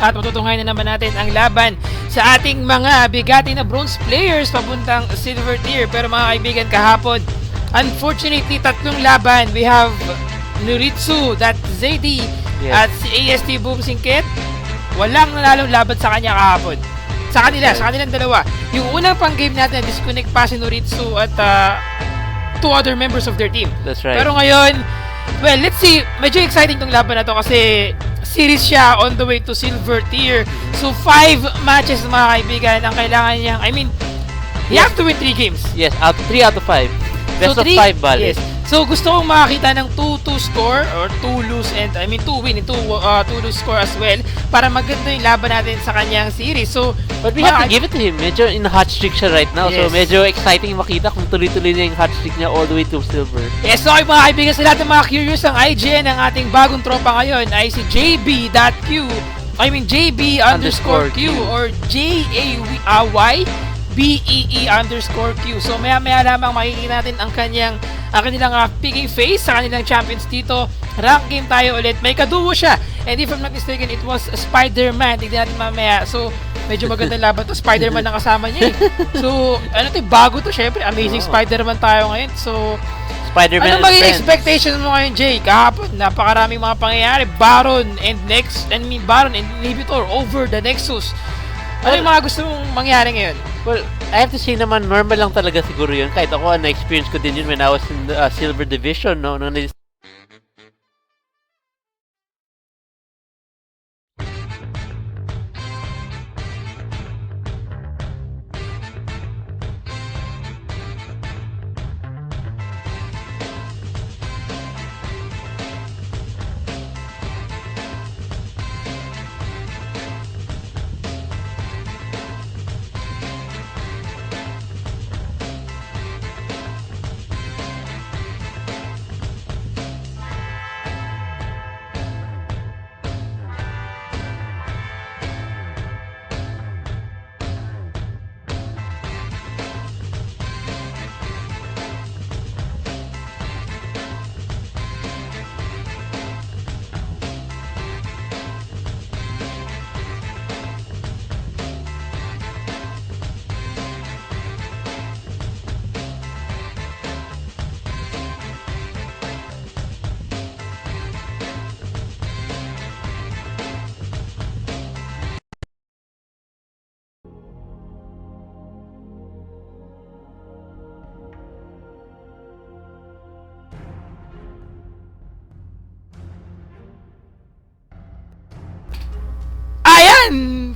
at matutunghayan na naman natin ang laban sa ating mga bigati na bronze players papuntang silver tier. Pero mga kaibigan, kahapon, unfortunately, tatlong laban. We have Nuritsu, that ZD, at si AST Boom Singket. Walang nanalong laban sa kanya kahapon. Sa kanilang dalawa. Yung unang pang game natin, disconnect pa si Nuritsu at two other members of their team. That's right. Pero ngayon, well, let's see. Medyo exciting tong laban na to kasi series siya on the way to silver tier. So 5 matches mga kaibigan ang kailangan niyang, he have to win 3 games. Yes, 3 out of 5. Best So, of 5 bali. Yes. So gusto kong makakita ng 2-2 score or 2 lose and 2 win and 2 lose score as well para maganda yung laban natin sa kanyang series. So but we have to give it to him. Medyo in hot streak siya right now. Yes. So medyo exciting makita kung tuloy-tuloy na yung hot streak niya all the way to silver. Yes, so mga kaibigan, sa lahat ng mga curious ang IGN, ang ating bagong tropa ngayon ay si JB_Q or JAY_BEE_Q. So maya lamang makikita natin ang kanilang picking face sa kanilang champions dito. Rank game tayo ulit. May kaduo siya. And if I'm not mistaken, it was Spider-Man. Tignan natin mamaya. So, medyo magandang laban to. Spider-Man ang kasama niya eh. So, bago to syempre. Amazing Spider-Man tayo ngayon. So, Spider-Man ano maging expectation mo ngayon, Jay? Kahapon, napakaraming mga pangyayari. Baron and Inhibitor over the Nexus. Ano yung mga gusto mong mangyari ngayon? Well, I have to say naman, normal lang talaga siguro yun. Kahit ako, na-experience ko din yun when I was in the Silver Division, no?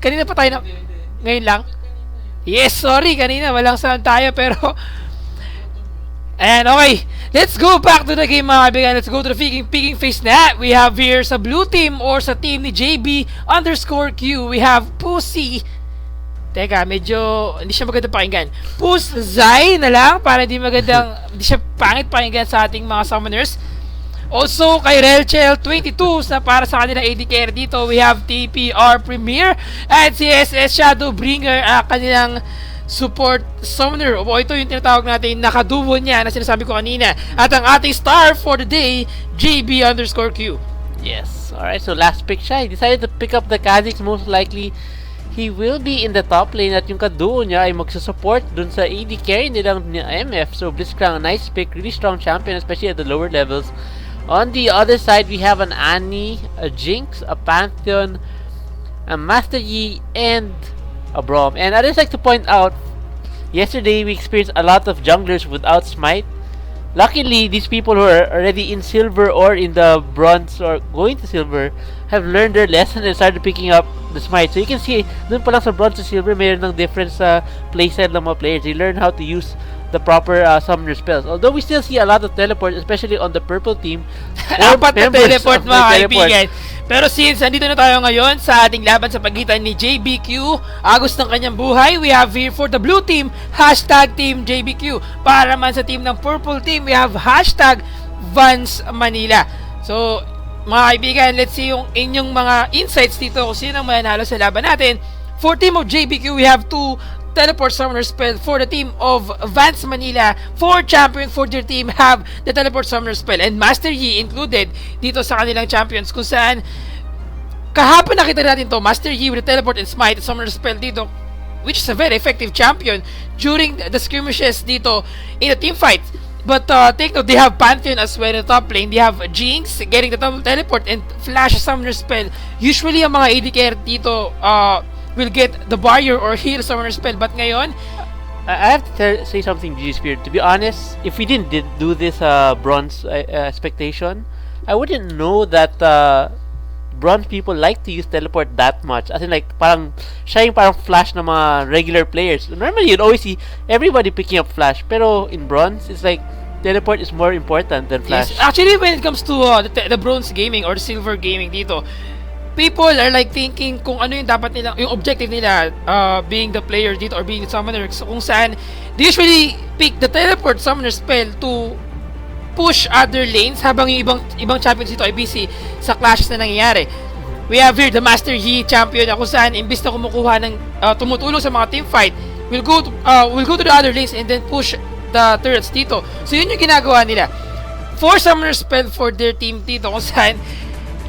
Kanina pa tayo ngayon lang? Yes, sorry, kanina walang sound tayo pero and okay, let's go back to the game mga kaibigan. Let's go to the picking face na we have here sa blue team or sa team ni JB_Q. We have Pussy. Teka, medyo hindi siya maganda pakinggan. Puszai na lang para hindi siya pangit pakinggan sa ating mga summoners. Also, kay Relchel22 na para sa kanilang AD carry dito, we have TPR Premier at CSS Shadowbringer, kanilang support summoner. O ito yung tinatawag natin nakaduo niya na sinasabi ko kanina. At ang ating star for the day, JB_Q. Yes. Alright, so last pick siya. He decided to pick up the Kha'Zix. Most likely, he will be in the top lane at yung kaduo niya ay magsusupport dun sa AD carry nilang MF. So Blitzcrank, a nice pick. Really strong champion, especially at the lower levels. On the other side, we have an Annie, a Jinx, a Pantheon, a Master Yi, and a Braum. And I'd just like to point out, yesterday we experienced a lot of junglers without Smite. Luckily, these people who are already in silver or in the bronze or going to silver have learned their lesson and started picking up the Smite. So you can see, dun pa lang sa bronze to silver, mayroon ng difference sa playstyle ng mga players. They learn how to use the proper summoner spells. Although we still see a lot of teleports, especially on the purple team. Apat na teleport mga kaibigan. Pero since andito na tayo ngayon sa ating laban sa pagitan ni JBQ, agos ng kanyang buhay, we have here for the blue team, #Team JBQ. Para man sa team ng purple team, we have #Vans Manila. So, mga kaibigan, let's see yung inyong mga insights dito kung sino ang mananalo sa laban natin. For team of JBQ, we have 2 teleport summoner spell. For the team of Vans Manila, 4 champion for their team have the teleport summoner spell, and Master Yi included dito sa kanilang champions, kung saan kahapon nakita natin to, Master Yi with the teleport and smite, summoner spell dito, which is a very effective champion during the skirmishes dito in the team fight. But take note, they have Pantheon as well in the top lane. They have Jinx getting the double teleport and flash summoner spell. Usually, ang mga AD carry dito will get the barrier or heal summoner spell. But ngayon, I have to say something, G-Spirit. To be honest, if we didn't do this bronze expectation, I wouldn't know that bronze people like to use teleport that much. As in, like, siya yung parang flash ng mga regular players. Normally, you'd always see everybody picking up flash. Pero in bronze, it's like, teleport is more important than flash. Yes. Actually, when it comes to the bronze gaming or the silver gaming dito, people are like thinking kung ano yung dapat nila, yung objective nila being the player dito or being the summoner. So, kung saan, they usually pick the teleport summoner spell to push other lanes habang yung ibang champions dito ay busy sa clashes na nangyayari. We have here the Master Yi champion na kung saan imbis na kumukuha ng tumutulong sa mga team fight, will go to the other lanes and then push the turrets dito. So yun yung ginagawa nila. 4 summoner spell for their team dito kung saan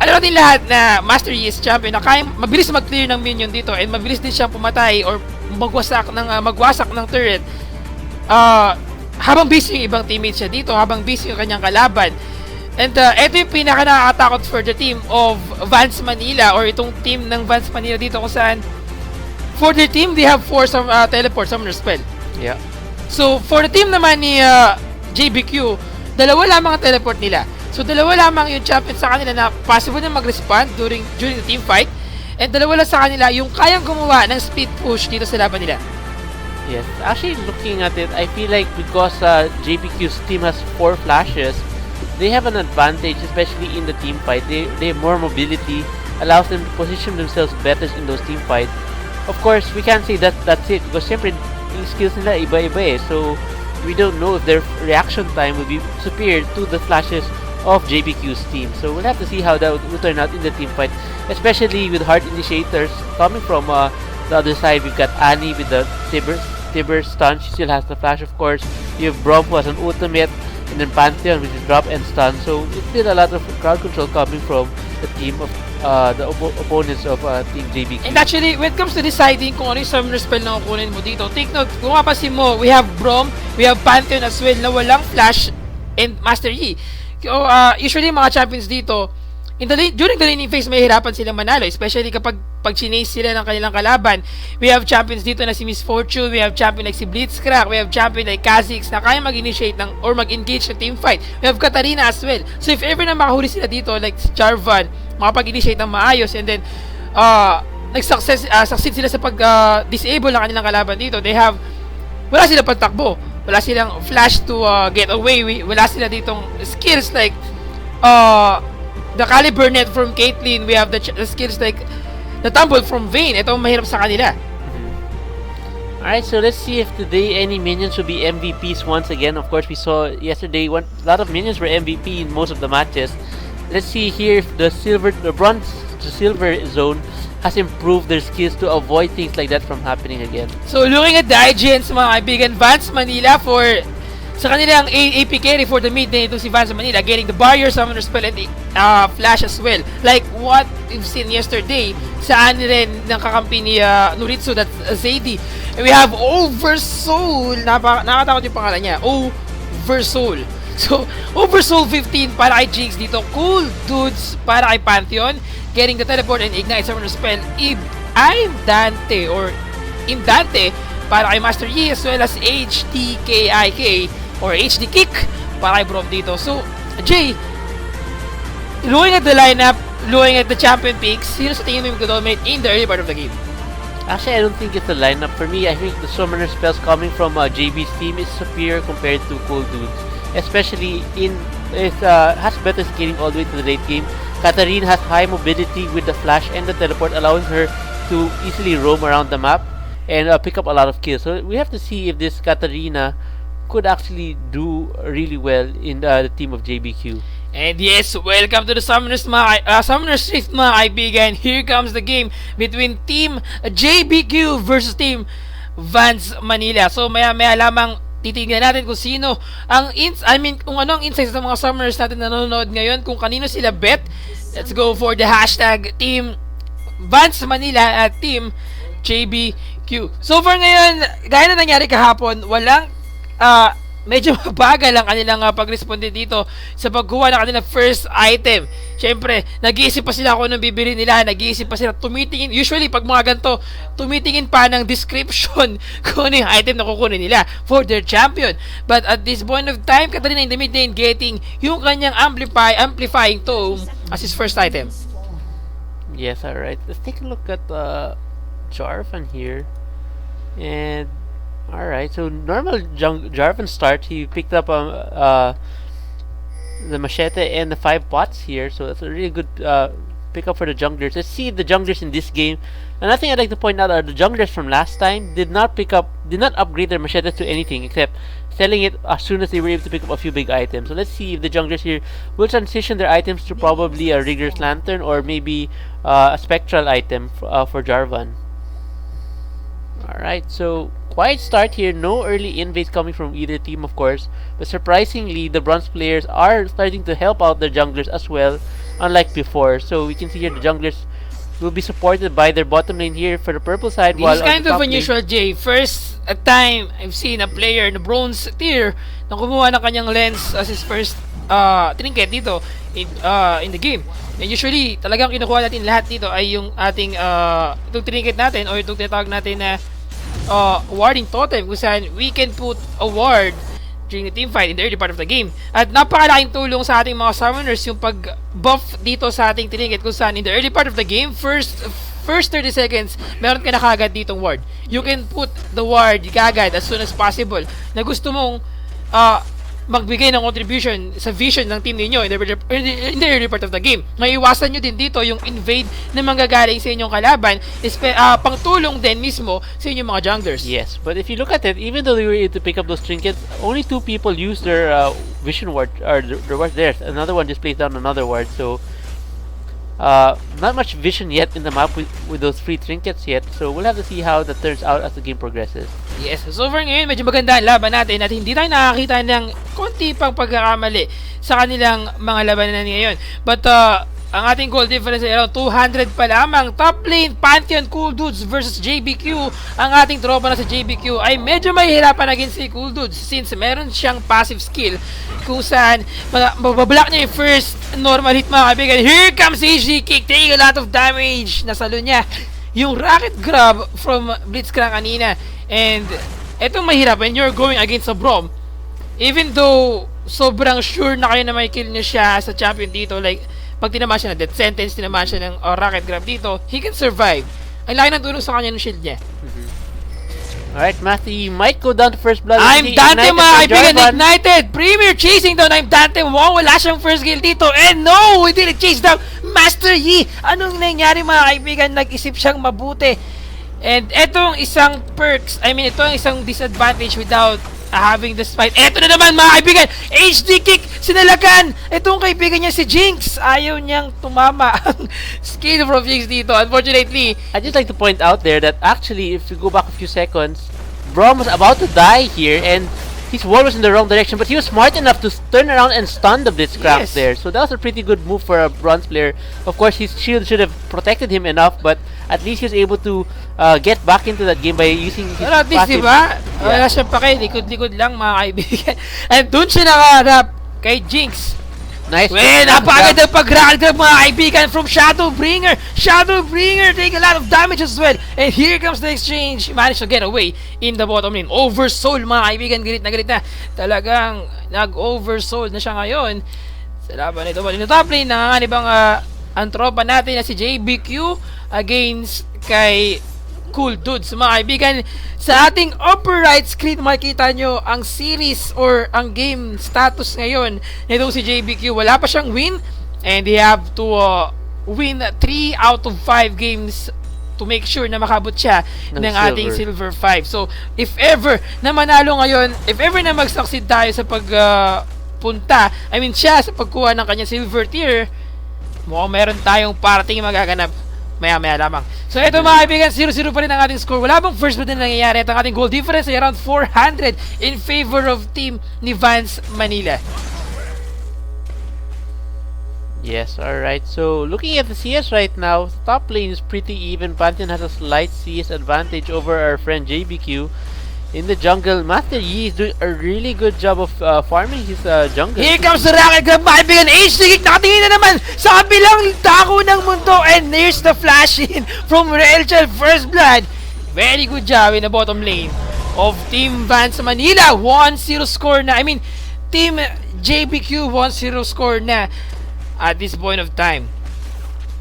alam natin lahat na Master Yi is champion na kaya mabilis mag-clear ng minion dito and mabilis din siyang pumatay or magwasak ng turret. Habang busy yung ibang teammates siya dito, habang busy yung kanyang kalaban. And ito yung pinaka-nakakatakot for the team of Vance Manila or itong team ng Vance Manila dito kung saan for their team, they have 4 teleport summoner spell. Yeah. So, for the team naman ni JBQ, dalawa lamang ang teleport nila. So, dalawa lamang yung champion sa kanila na possible na mag-respond during the team fight. And dalawa lang sa kanila yung kayang gumawa ng speed push dito sa laban nila. Yes, actually looking at it, I feel like because JBQ's team has 4 flashes, they have an advantage, especially in the team fight. They have more mobility, allows them to position themselves better in those team fights. Of course, we can't say that that's it because siyempre yung skills nila iba-iba eh. So we don't know if their reaction time will be superior to the flashes of JBQ's team. So we'll have to see how that will turn out in the team fight, especially with hard initiators coming from the other side. We've got Annie with the Tiber stun. She still has the flash, of course. You have Braum who has an ultimate, and then Pantheon which is drop and stun. So it's still a lot of crowd control coming from the team of the opponents of Team JBQ. And actually, when it comes to deciding kung ano yung summoner spell na kukunin mo dito, take note, kung mapasin mo, we have Braum, we have Pantheon as well na walang flash, and Master Yi. Usually mga champions dito, during the laning phase, may hirapan silang manalo, especially kapag chinase sila ng kanilang kalaban. We have champions dito na si Miss Fortune, we have champion like si Blitzcrank, we have champion like Kha'Zix na kaya mag-initiate or mag-engage ng team fight. We have Katarina as well. So if ever na makahuli sila dito, like si Jarvan, makapag-initiate ng maayos and then succeed sila sa pag-disable ng kanilang kalaban dito, wala silang pagtakbo, wala silang flash to get away, wala sila ditong skills like the Caliber Net from Caitlyn, we have the skills like the Tumble from Vayne. Ito ang mahirap sa kanila. Alright, so let's see if today any minions will be MVPs once again. Of course, we saw yesterday a lot of minions were MVP in most of the matches. Let's see here if the bronze to silver zone has improved their skills to avoid things like that from happening again. So looking at the IGNs mga kaibigan, Vance Manila sa kanilang AP carry for the mid lane, ito si Vance Manila getting the barrier, summoner spell, and flash as well. Like what we've seen yesterday sa rin ng kakampi ni Noritsu, that's Zadie. And we have Oversoul. Nakatakot yung pangalan niya. Oversoul. So, Oversoul 15 para kay Jinx dito. Cool Dudes para kay Pantheon. Getting the teleport and ignite summoner spell. I'm Dante para kay Master Yi as well as HDKIK or HD Kick para kay Braum dito. So, Jay, looking at the lineup, looking at the champion picks, sino sa tingin mo yung dominate in the early part of the game? Actually, I don't think it's the lineup. For me, I think the summoner spells coming from JB's team is superior compared to Cool Dudes. Especially has better scaling all the way to the late game. Katarina has high mobility with the flash and the teleport, allowing her to easily roam around the map and pick up a lot of kills. So we have to see if this Katarina could actually do really well in the team of JBQ. And yes, welcome to the Summoners Rift mga kaibigan. Here comes the game between Team JBQ versus Team Vance Manila. So maya-maya lamang titignan natin kung sino kung ano ang insights ng mga Summoners natin nanonood ngayon, kung kanino sila bet. Let's go for the hashtag Team Vance Manila at Team JBQ. So far ngayon, gaya na nangyari kahapon, walang medyo mabagal ang kanilang pag-responde dito sa pagkuha ng kanilang first item. Siyempre, nag-iisip pa sila kung anong bibili nila, nag-iisip pa sila, tumitingin, usually pag mga ganito, tumitingin pa ng description kung ano yung item na kukunin nila for their champion. But at this point of time, Katarina in the mid lane getting yung kanyang amplifying tome as his first item. Yes, alright. Let's take a look at Jarvan here. And alright, so normal Jarvan start, he picked up the machete and the 5 pots here, so that's a really good pickup for the junglers. Let's see the junglers in this game. Another thing I'd like to point out are the junglers from last time did not upgrade their machetes to anything except selling it as soon as they were able to pick up a few big items. So let's see if the junglers here will transition their items to probably a Rigger's Lantern or maybe a Spectral item for Jarvan. Alright, so quiet start here, no early invades coming from either team of course, but surprisingly the bronze players are starting to help out their junglers as well, unlike before. So we can see here the junglers will be supported by their bottom lane here for the purple side. This is kind of unusual, Jay. First time I've seen a player na bronze tier na kumuha ng kanyang lens as his first trinket dito in the game. And usually, talagang kinukuha natin lahat dito ay yung ating itong trinket natin o itong tinatawag natin na warding totem kung saan we can put a ward during the team fight in the early part of the game. At napakalaking tulong sa ating mga summoners yung pag-buff dito sa ating trinket kung saan in the early part of the game, first 30 seconds, meron ka na kagad ditong ward. You can put the ward kagad as soon as possible na gusto mong magbigay ng contribution sa vision ng team ninyo in the early part of the game. Maiiwasan nyo din dito yung invade na manggagaling sa inyong kalaban, pangtulong din mismo sa inyong mga junglers. Yes, but if you look at it, even though they were able to pick up those trinkets, only 2 people used their vision ward, or their ward there. Another one just placed down another ward, so not much vision yet in the map with those free trinkets yet, so we'll have to see how that turns out as the game progresses. Yes, so far ngayon medyo maganda ang laban natin at hindi tayo nakakita ng konti pang pagkakamali sa kanilang mga labanan ngayon. But ang ating goal difference ay around 200 pa lamang. Top lane, Pantheon, Cool Dudes versus JBQ. Ang ating tropa na sa JBQ ay medyo mahihirapan against si Cool Dudes since meron siyang passive skill kung saan mabablock niya yung first normal hit mga kaibigan. Here comes HG Kick, taking a lot of damage. Nasalo niya yung rocket grab from Blitzcrank kanina. And etong mahirap when you're going against a Braum, even though sobrang sure na kayo na may kill niya siya sa champion dito, like pag tinamaan siya na death sentence, tinamaan siya ng rocket grab dito, he can survive. Ang laki ng tulong sa kanya ng shield niya. Alright, Matthew, you might go down to first blood. I'm Dante mga kaibigan, ignited! Premier chasing down, I'm Dante. Wow, wala siyang first kill dito. And no, we didn't chase down Master Yi. Anong nangyari mga kaibigan? Nag-isip siyang mabuti. And etong isang perks, itong isang disadvantage without having this fight. Eto na naman mga kaibigan, HD kick, sinalagan. Itong kaibigan niya si Jinx, ayaw niyang tumama ang skill from Jinx dito. Unfortunately, I'd just like to point out there that actually, if you go back a few seconds, Braum was about to die here and his wall was in the wrong direction, but he was smart enough to turn around and stun the Blitzcrank there. So that was a pretty good move for a bronze player. Of course, his shield should have protected him enough, but at least he was able to get back into that game by using his at least, passive. diba? Wala siya pa kayo, likod-likod lang mga kaibigan. And dun siya nakaharap kay Jinx. Nice. Napakagandang pag-rocket grab mga kaibigan from Shadowbringer. Shadowbringer take a lot of damage as well. And here comes the exchange. He managed to get away in the bottom lane. Oversoul mga kaibigan. Galit na. Talagang nag-oversoul na siya ngayon. Sa laban nito. In the top lane, nanganganib ang tropa natin na si JBQ against kay Cool Dudes. Mga kaibigan, sa ating upper right screen makikita nyo ang series or ang game status ngayon nitong si JBQ. Wala pa siyang win and they have to win 3 out of 5 games to make sure na makabot siya ng ating Silver 5. So, if ever na manalo ngayon, if ever na mag-succeed tayo sa pagpunta, siya sa pagkuha ng kanyang Silver tier, mukhang meron tayong parating magaganap maya-maya lamang. So ito mga kaibigan, 0-0 pa rin ang ating score. Wala bang first blood na nangyayari. At ang ating goal difference ay around 400 in favor of team ni Vance Manila. Yes, alright. So, looking at the CS right now, the top lane is pretty even. Pantheon has a slight CS advantage over our friend JBQ. In the jungle, Master Yi is doing a really good job of farming his jungle. Here comes the rocket grab, mga kaibigan. HD Kick, nakatingin na naman sa kabilang dako ng mundo. And here's the flash in from Relchel First Blood. Very good job in the bottom lane of Team Vance Manila. 1-0 score na. I mean, Team JBQ 1-0 score na at this point of time.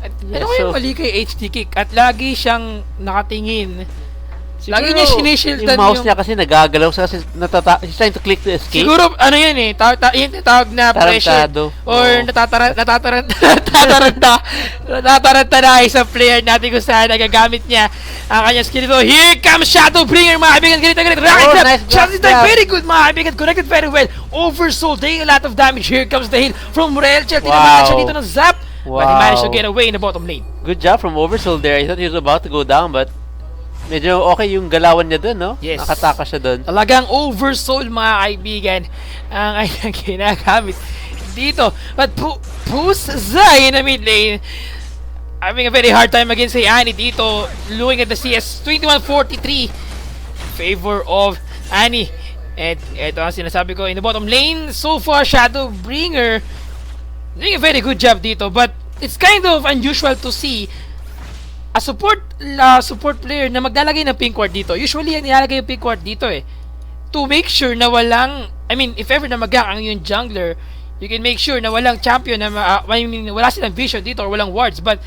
At, Yeah, ano kaya so- mali kay HD Kick? At lagi siyang nakatingin. Lagi niya Siguro, sinishildan yung mouse yung- niya kasi nagagalaw siya kasi he's trying to click to escape. Siguro, ano yun eh, yung tinatawag na pressure. Tarantado. Or Oo. natataranta na isang player natin kung saan nagagamit niya ang kanyang skill ito. Here comes Shadowbringer, mga kaibigan. Ganito. Rocket grab. Nice Shot is grab. very good, mga kaibigan. Connected very well. Oversoul, taking a lot of damage. Here comes the heal from Relchel. Tinamaan siya dito ng zap. But he managed to get away in the bottom lane. Good job from Oversoul there. I thought he was about to go down, but medyo okay yung galawan niya dun, no? Yes. Nakataka siya dun. Talagang oversoul, mga kaibigan, ang kanyang ginagamit dito. But Pus Zai in the mid lane, having a very hard time against si Annie dito. Looking at the CS, 21-43 favor of Annie. And ito ang sinasabi ko in the bottom lane. So far, Shadowbringer doing a very good job dito. But it's kind of unusual to see a support player na maglalagay ng pink ward dito. Usually, nilalagay yung pink ward dito eh. To make sure na walang, I mean, if ever na mag-ang yung jungler, you can make sure na walang champion na, I mean, wala silang vision dito or walang wards. But,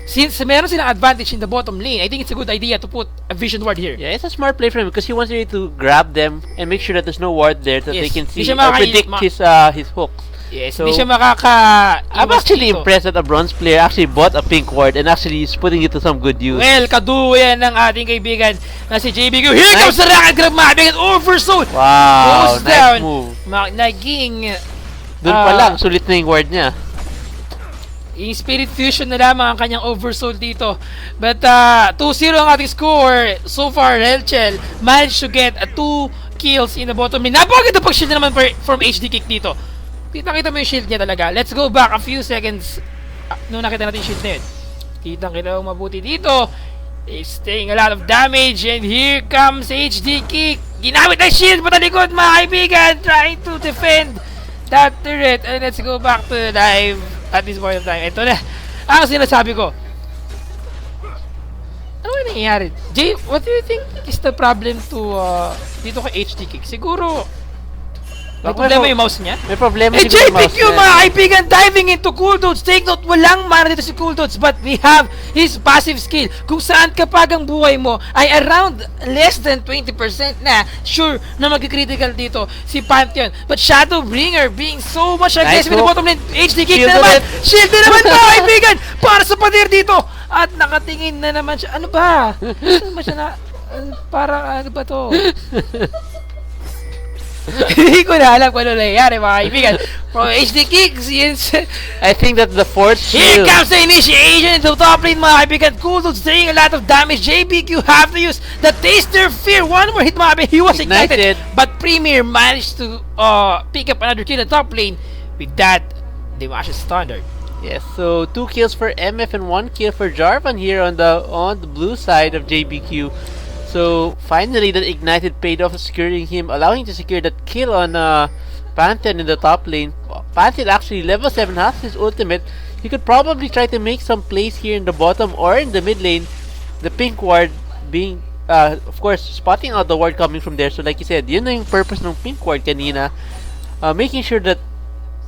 since meron silang advantage in the bottom lane, I think it's a good idea to put a vision ward here. Yeah, it's a smart play for him because he wants really to grab them and make sure that there's no ward there that Yes. they can Di see siya or makakain- predict his hooks. Yes, So, hindi siya makaka I'm actually impressed that a bronze player actually bought a pink ward and actually is putting it to some good use. Well, kaduo yan ng ating kaibigan na si JBQ. Here Nice. comes the rocket grab, mga kaibigan. Oversoul! Wow, Goes nice down. move. Naging Doon pa lang, sulit na yung ward niya. yung Spirit Fusion na lamang ang kanyang Oversoul dito. But 2-0 ang ating score. So far, Relchel managed to get 2 kills in the bottom lane. Napakaganda pag shield na naman from HD Kick dito. Kita mo yung shield niya talaga. Let's go back a few seconds nung nakita natin yung shield na yun. Kita mo mabuti dito. He's taking a lot of damage. And here comes HD Kick. Ginamit ang shield pa talikod, mga kaibigan. Trying to defend that turret. And let's go back to the live at this point of time. Ito na. Ang sinasabi ko. Ano yung nangyayari? Jay, what do you think is the problem to dito kay HD Kick? Siguro may problema yung mouse niya? May problema Eh, siguro yung mouse JPQ, niya. mga kaibigan, diving into Cooldoats. Take note, walang mana dito si Cooldoats, but we have his passive skill. Kung saan kapag ang buhay mo ay around less than 20% na, sure na mag-critical dito si Pantheon. But Shadowbringer being so much aggressive in the hook. bottom lane. HD Kick Shield na naman. ulit. Shield na naman, mga kaibigan, para sa pader dito. At nakatingin na naman siya. Ano ba? Ano ba siya na? Parang ano ba to? Hindi ko na alam kung ano nangyayari, mga kaibigan. From HD Kicks, yes. I think that the fourth Here shield. comes the initiation into top lane, mga kaibigan. Cooldoats doing a lot of damage. JBQ have to use the Taster Fear. One more hit, mga kaibigan. He was ignited. Ignited. But Premier managed to pick up another kill at top lane. With that, Dimash's standard. Yes, so 2 kills for MF and 1 kill for Jarvan here on the blue side of JBQ. So finally, that ignited paid off, securing him, allowing him to secure that kill on Pantheon in the top lane. Pantheon actually level 7 has his ultimate. He could probably try to make some plays here in the bottom or in the mid lane. The pink ward being, of course, spotting out the ward coming from there. So like you said, yun na yung purpose ng pink ward kanina. Making sure that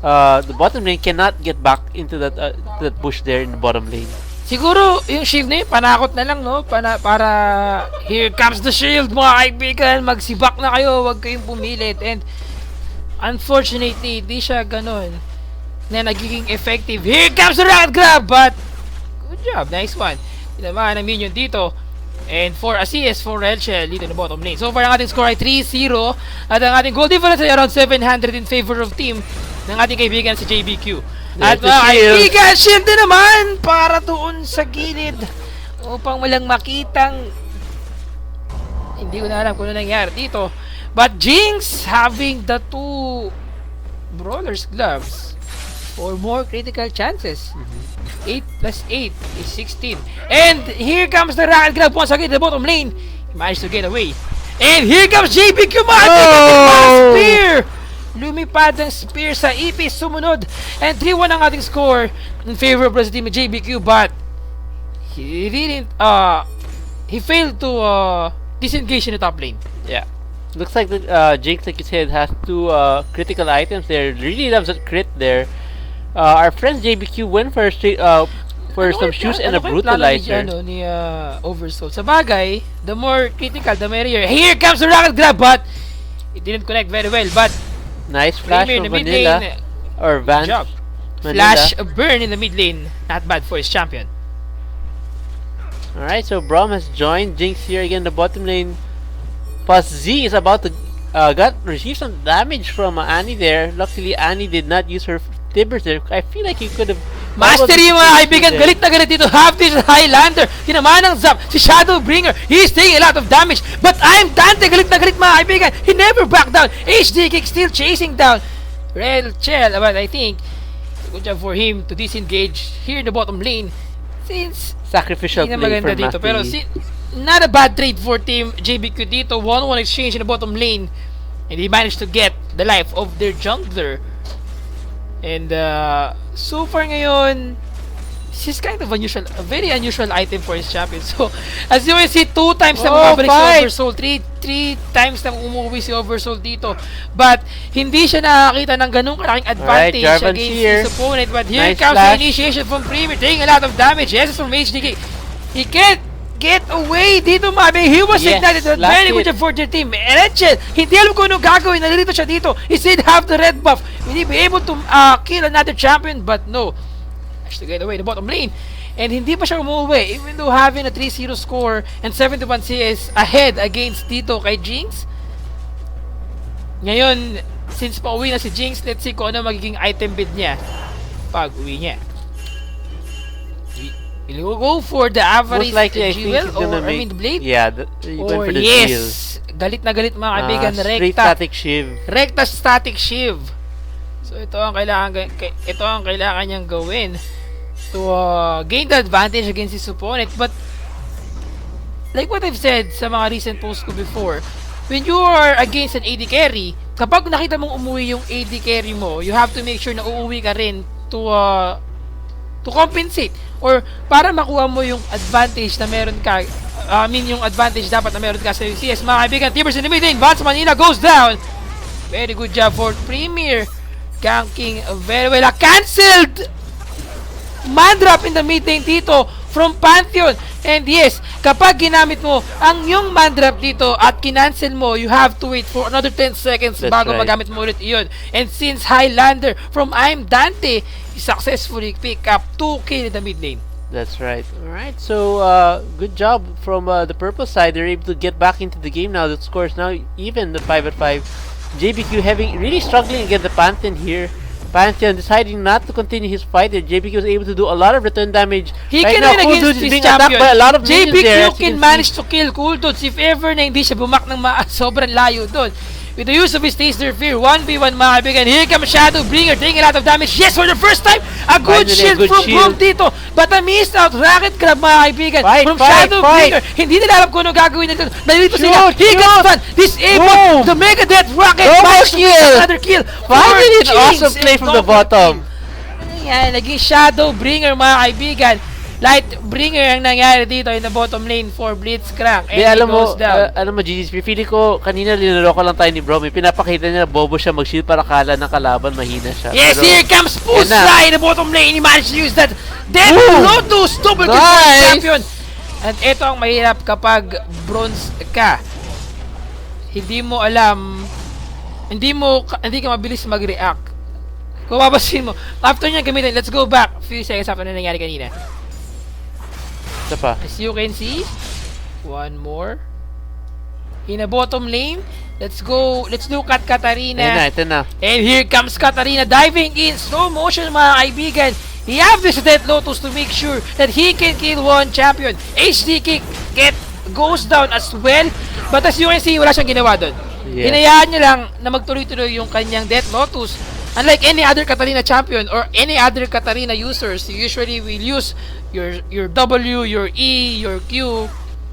the bottom lane cannot get back into that bush there in the bottom lane. Siguro, yung shield na yun, panakot na lang, no? Para here comes the shield, mga kaibigan. Magsibak na kayo, huwag kayong pumilit. And, unfortunately, di siya ganun na nagiging effective. Here comes the rocket grab, but good job, nice one. Tinamaan ang minion dito. And for a CS for Relchel dito in the bottom lane. So far, ang ating score ay 3-0. At ang ating goal difference ay around 700 in favor of team ng ating kaibigan si JBQ. At Nice mga shield. kaibigan, shield din naman para doon sa gilid upang walang makitang hindi ko na alam kung ano nangyari dito. But Jinx having the 2 Brawler's gloves for more critical chances. 8 plus 8 is 16. And here comes the rocket grab once again in the bottom lane. He managed to get away. And here comes JBQ Oh! Spear! Lumipad ng spear sa ipis sumunod. And 3-1 ang ating score in favor of the team of JBQ, but he didn't, he failed to disengage in the top lane. Yeah. Looks like the Jinx, like you said, has two critical items there. Really loves that crit there. Our friends JBQ went for a straight, for some shoes and a brutalizer. Ni Oversoul. Sa bagay, the more critical, the merrier. Here comes the rocket grab, but it didn't connect very well. But Nice flash Premier in from the mid Vanilla. lane, Or Vance. job. Manila. Flash a burn in the mid lane. Not bad for his champion. Alright, so Braum has joined Jinx here again in the bottom lane. Plus Z is about to receive some damage from Annie there. Luckily, Annie did not use her Tibbers there. I feel like he could have. Mastery mga kaibigan, galit na galit dito. Half this Highlander. Tinamaan ng zap. Si Shadowbringer, he is taking a lot of damage. But I'm Dante, galit na galit mga kaibigan. He never backed down. HD kick still chasing down Red Shell. But I think, good job for him to disengage here in the bottom lane. Since Sacrificial hindi na play maganda for dito. Pero not a bad trade for team JBQ dito. 1-1 exchange in the bottom lane. And he managed to get the life of their jungler. And so far ngayon, this is kind of unusual, a very unusual item for his champion. So, as you can see, 2 times na bumabalik si Oversoul, 3 times na umuwi si Oversoul dito. But, hindi siya nakakita ng ganung kalaking advantage Jarvan's against here. his opponent. But here Nice comes flash. the initiation from Premier, taking a lot of damage. Yes, from HDK. He can't get away dito, Mabe. He was Yes, ignited. But last very hit. good job for their team. Eretchen, hindi alam kung ano gagawin. Nalilito siya dito. He still have the red buff. Will he be able to kill another champion? But no. Has to get away the bottom lane. And hindi pa siya umuwi. Even though having a 3-0 score and 71 CS ahead against dito kay Jinx. Ngayon, since pauwi na si Jinx, let's see kung ano magiging item build niya pag uwi niya. Will go for the Most average likely, I think jewel he's or gonna I make. mean the blade? Yeah, he went Or for the yes, shield. galit na galit mga kaibigan, Straight rekta. static shiv. Rekta static shiv. So ito ang kailangan niyang gawin to gain the advantage against his opponent. But like what I've said sa mga recent posts ko before, when you are against an AD carry, kapag nakita mong umuwi yung AD carry mo, you have to make sure na uuwi ka rin to compensate or para makuha mo yung advantage na meron ka. I mean, yung advantage dapat na meron ka sa CS. Mga kaibigan, Tibbers in the mid lane. Vance Manila goes down. Very good job for Premier. Ganking very well. Cancelled! Man drop in the mid lane dito from Pantheon. And yes, kapag ginamit mo ang yung man drop dito at kinancel mo, you have to wait for another 10 seconds That's bago right. magamit mo ulit iyon. And since Highlander from I'm Dante, he successfully pick up 2 kill in the mid lane. That's right. Alright, so good job from the purple side. They're able to get back into the game now. The score is now even at 5-5. JBQ really struggling against the Pantheon here. Pantheon deciding not to continue his fight. JBQ was able to do a lot of return damage. He Right can now, win Cool against Dudes is this being attacked champion. by a lot of minions there, as JBQ you can can manage to kill Cool Dudes if ever na hindi siya bumak ng sobrang layo doon. With the use of his Taster Fear, 1v1 mga kaibigan. Here comes Shadowbringer, taking a lot of damage. Yes, for the first time, a good Finally, a shield good from shield. Boom dito. But a missed out rocket grab mga kaibigan Fight, from fight, Shadowbringer. Hindi nila alam kung ano gagawin nila. Nalilito sila. He got fun. Disable Boom. the Mega Death Rocket. Double Managed to kill. get another kill. Finally, an For awesome Jinx play and from the double bottom. kill. Ayan, naging Shadowbringer mga kaibigan. Lightbringer ang nangyari dito in the bottom lane for Blitzcrank. And Di, he alam goes down. mo, GG's, feeling ko, kanina linuloko lang tayo ni Bro. May pinapakita niya na bobo siya mag-shield para kala ng kalaban, mahina siya. Yes, Pero, here comes Yan Pusla na. in the bottom lane. He managed to use that Death Boom! Lotus double kill for Nice! the champion. And ito ang mahirap kapag bronze ka. Hindi mo alam, hindi ka mabilis mag-react. Kung mabasin mo, after niya gamitin, let's go back a few seconds after na nangyari kanina. Isa pa. As you can see, one more. In the bottom lane, let's look at Katarina. Ayun na, ito na. And here comes Katarina diving in slow motion mga kaibigan. He have this Death Lotus to make sure that he can kill one champion. HD kick goes down as well. But as you can see, wala siyang ginawa doon. Yes. Hinayaan niya lang na magtuloy-tuloy yung kanyang Death Lotus. Unlike any other Katarina champion or any other Katarina users, you usually will use your W, your E, your Q,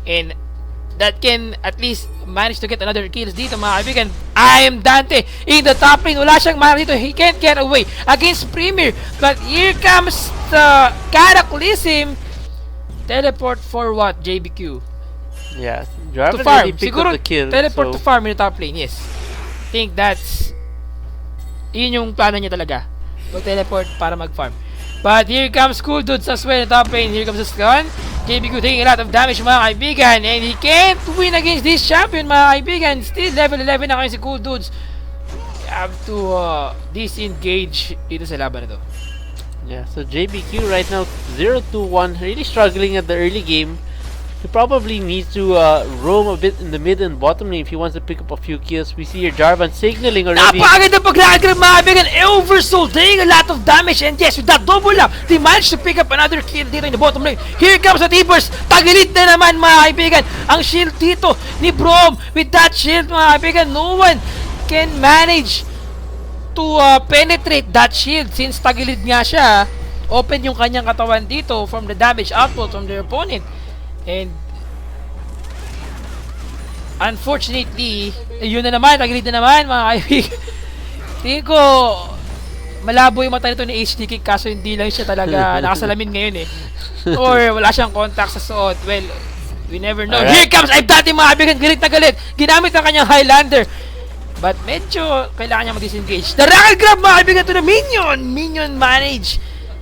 and that can at least manage to get another kills dito mga kaibigan. I am Dante in the top lane. Wala siyang mana dito. He can't get away against Premier. But here comes the Cataclysm. Teleport for what? JBQ. Yes. To Jarvan farm. already picked Siguro up the kill. teleport So, to farm in the top lane. Yes. Think that's yun yung plano niya talaga. Mag-teleport para mag-farm. But here comes Cool Dudes as well in the top lane. Here comes the stun. JBQ taking a lot of damage mga kaibigan. And he can't win against this champion mga kaibigan. Still level 11 na kayo si Cool Dudes. You have to disengage dito sa laban na to. yeah, so JBQ right now 0-2-1, really struggling at the early game. He probably needs to roam a bit in the mid and bottom lane if he wants to pick up a few kills. We see here Jarvan signaling already. Napakaganda paglakad mga kaibigan. Oversoul taking a lot of damage. And yes, with that double up, they managed to pick up another kill dito in the bottom lane. Here comes the T-Burst. Tagilid na naman mga kaibigan. Ang shield dito ni Braum. With that shield mga kaibigan, no one can manage to penetrate that shield since tagilid nga siya. Open yung kanyang katawan dito from the damage output from their opponent. And unfortunately, yun na naman, tagilid na naman mga kaibigan. Tingin ko malabo yung mata nito ni HD Kick kaso hindi lang siya talaga nakasalamin ngayon eh. Or wala siyang contact sa suot. Well, we never know. Alright. Here comes I've dati mga kaibigan, galit na galit. Ginamit ang kanyang Highlander. But medyo kailangan niya mag-disengage. The Rocket Grab mga kaibigan to the Minion. Minion manage.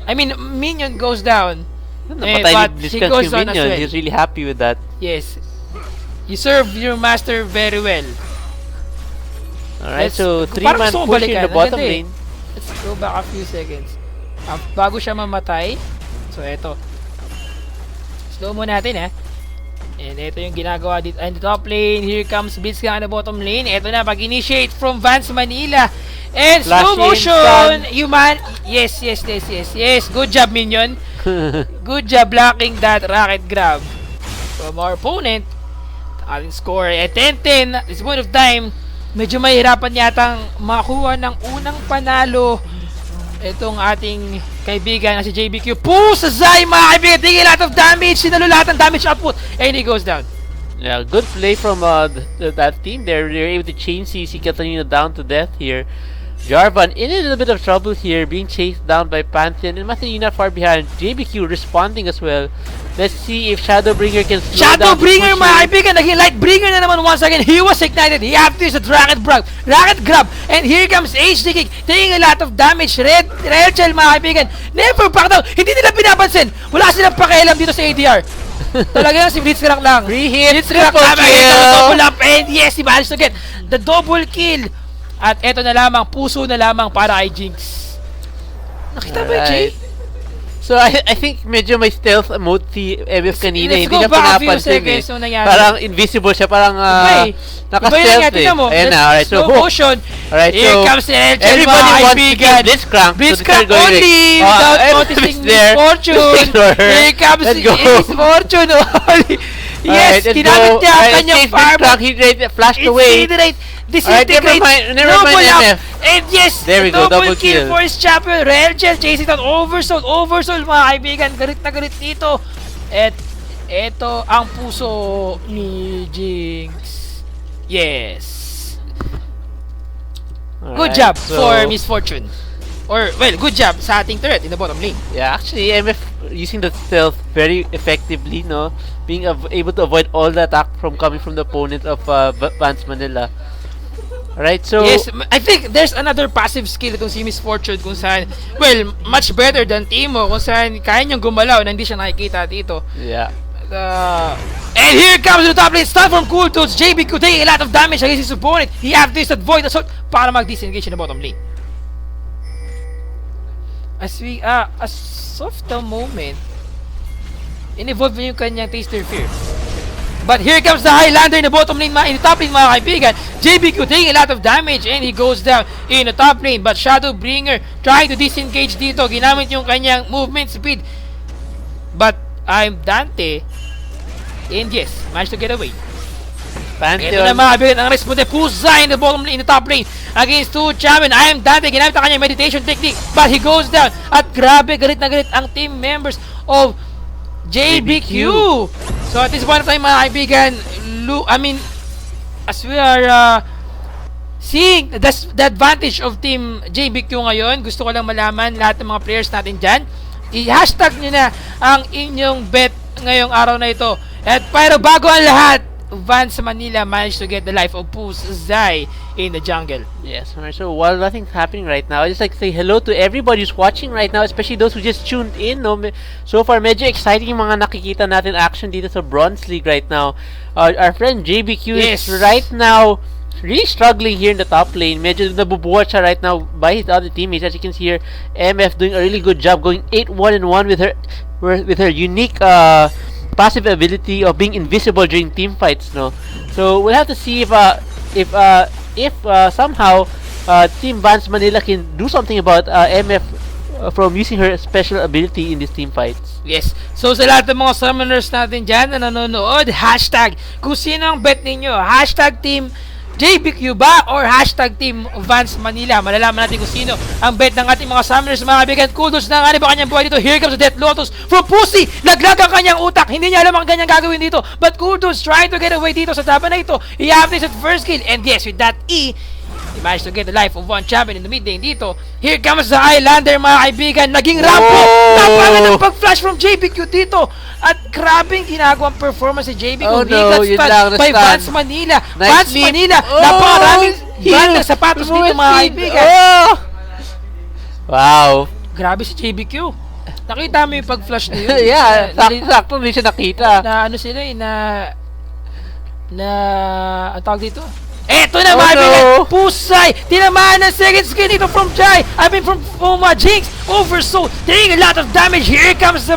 I mean, Minion goes down. Napatay but ni he Blitzcrank goes yung on as minion. well. He's really happy with that. Yes. You serve your master very well. Alright, Let's- so parang 3-man gusto ko push in balikan. the bottom Ang ganda eh. lane. Let's go back a few seconds. Bago siya mamatay. So, eto. Slow mo natin, ha. And ito yung ginagawa dito. And the top lane. Here comes Blitzcrank on the bottom lane. Ito na, pag-initiate from Vance Manila. And Flash slow in, motion. stun. Human. Yes. Good job, Minion. Good job blocking that rocket grab from our opponent. Ating score ay 10-10 at this point of time. Medyo mahirapan yatang makuha ng unang panalo itong ating kaibigan na si JBQ. Push sa Zai mga kaibigan, taking a lot of damage. Sinalo lahat ng damage output and he goes down. Yeah, good play from that team there. They're able to chain CC Katarina down to death here. Jarvan in a little bit of trouble here, being chased down by Pantheon, and Matthew not far behind. JBQ responding as well. Let's see if Shadowbringer can slow down. Shadowbringer push mga here. kaibigan, naging Lightbringer na naman once again. He was ignited. He had to use a Rocket Grab. And here comes HD Kick, taking a lot of damage. Rachel mga kaibigan, never back down. Hindi nila pinapansin. Wala silang pakialam dito sa ADR. Talagang si Blitzcrank lang. Free hit, Blitzcrank triple tama, ito, kill. double up, and yes, he managed to get the double kill. At eto na lamang, puso na lamang para kay Jinx. Nakita ba, Jay? Alright. So I think medyo may stealth mode si MF kanina. Let's Hindi go na back a few pinapansin seconds eh. nung nangyari. Parang invisible siya, parang naka-stealth eh. Ayan na, alright. So, slow motion. alright, Here so comes Rachel, everybody mga wants to kaibigan. kill Blitzcrank. Blitzcrank only, without noticing Miss Fortune. Here comes Let's go. Miss Fortune only. Yes, ginamit niya ang kanyang farm. He flashed away. Disintegrate. Never mind MF. And yes, There we go, double double kill kill. for his champion. Rachel chasing down Oversoul, mga kaibigan. Galit na galit dito. At eto ang puso ni Jinx. Yes. Good Alright, job so- for Miss Fortune. Or, well, good job sa ating turret in the bottom lane. Yeah, actually, MF using the stealth very effectively, no? Being able to avoid all the attack from coming from the opponent of Vance Manila. Alright, so... Yes, I think there's another passive skill itong si Miss Fortune kung saan, well, much better than Timo, kung saan kaya niyang gumalaw na hindi siya nakikita dito. Yeah. And here comes the top lane, stun from Cool Dudes. JBQ taking a lot of damage against his opponent. He have to use that Void Assault para mag-disengage in the bottom lane. As of the moment, in-evolve niya yung kanyang Taster Fear. But here comes the Highlander in the bottom lane, in the top lane mga kaibigan. JBQ taking a lot of damage and he goes down in the top lane. But Shadowbringer trying to disengage dito. Ginamit yung kanyang movement speed. But I'm Dante. And yes, managed to get away. Ito na mga kaibigan, ang responde Pusay in the bottom lane, in the top lane against 2 champion. I am Dante, ginamit ang kanyang meditation technique, but he goes down. At grabe, galit na galit ang team members of JBQ. So at this point of time mga kaibigan, as we are seeing the advantage of team JBQ ngayon, gusto ko lang malaman lahat ng mga players natin dyan, i-hashtag nyo na ang inyong bet ngayong araw na ito. At pero bago ang lahat, Vans Manila managed to get the life of Pusay in the jungle. Yes, so while nothing's happening right now, I just like to say hello to everybody who's watching right now, especially those who just tuned in. No? So far, medyo exciting yung mga nakikita natin action dito sa Bronze League right now. Our friend JBQ is right now really struggling here in the top lane. Medyo nabubuhat siya right now by his other teammates. As you can see here, MF doing a really good job, going 8-1-1 with her unique passive ability of being invisible during team fights, no. So we'll have to see if somehow Team Vans Manila can do something about MF from using her special ability in these team fights. Yes. So sa lahat ng mga summoners natin dyan na nanonood, hashtag kung sino ang bet ninyo, hashtag Team JBQ ba or hashtag Team Vans Manila. Malalaman natin kung sino ang bet ng ating mga summoners, mga kaibigan. Kudos na nga ba kanyang buhay dito. Here comes the Death Lotus from Pussy. Naglag ang kanyang utak. Hindi niya alam ang kanyang gagawin dito. But Kudos trying to get away dito sa taban na ito. I-have this at first kill. And yes, with that he managed to get the life of 1 champion in the mid lane dito. Here comes the Highlander, mga kaibigan. Naging Rambo. Napangan ng pag-flash from JBQ dito. At grabing ginagawang performance si JBQ. He got stunned by Vans Manila. Vans Manila. Napakaraming brand ng sapatos dito, mga kaibigan. Wow. Grabe si JBQ. Nakita mo yung pag-flash na yun? Yeah, sakto hindi siya nakita. Na ano sila ang tawag dito? Eto na mga kaibigan, Pusay, tinamaan ng second skin dito from Jai, from Jinx, Oversoul, taking a lot of damage. Here comes the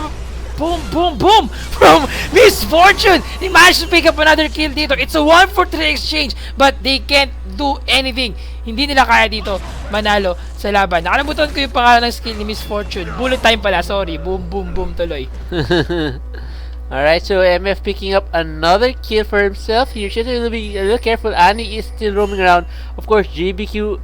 boom, boom, boom from Miss Fortune. He managed to pick up another kill dito. It's a 1-for-3 exchange, but they can't do anything. Hindi nila kaya dito manalo sa laban. Nakalimutan ko yung pangalan ng skill ni Miss Fortune. Bullet time pala, sorry. Boom, boom, boom tuloy. Alright, so MF picking up another kill for himself. Here, just to be a little careful. Annie is still roaming around. Of course, JBQ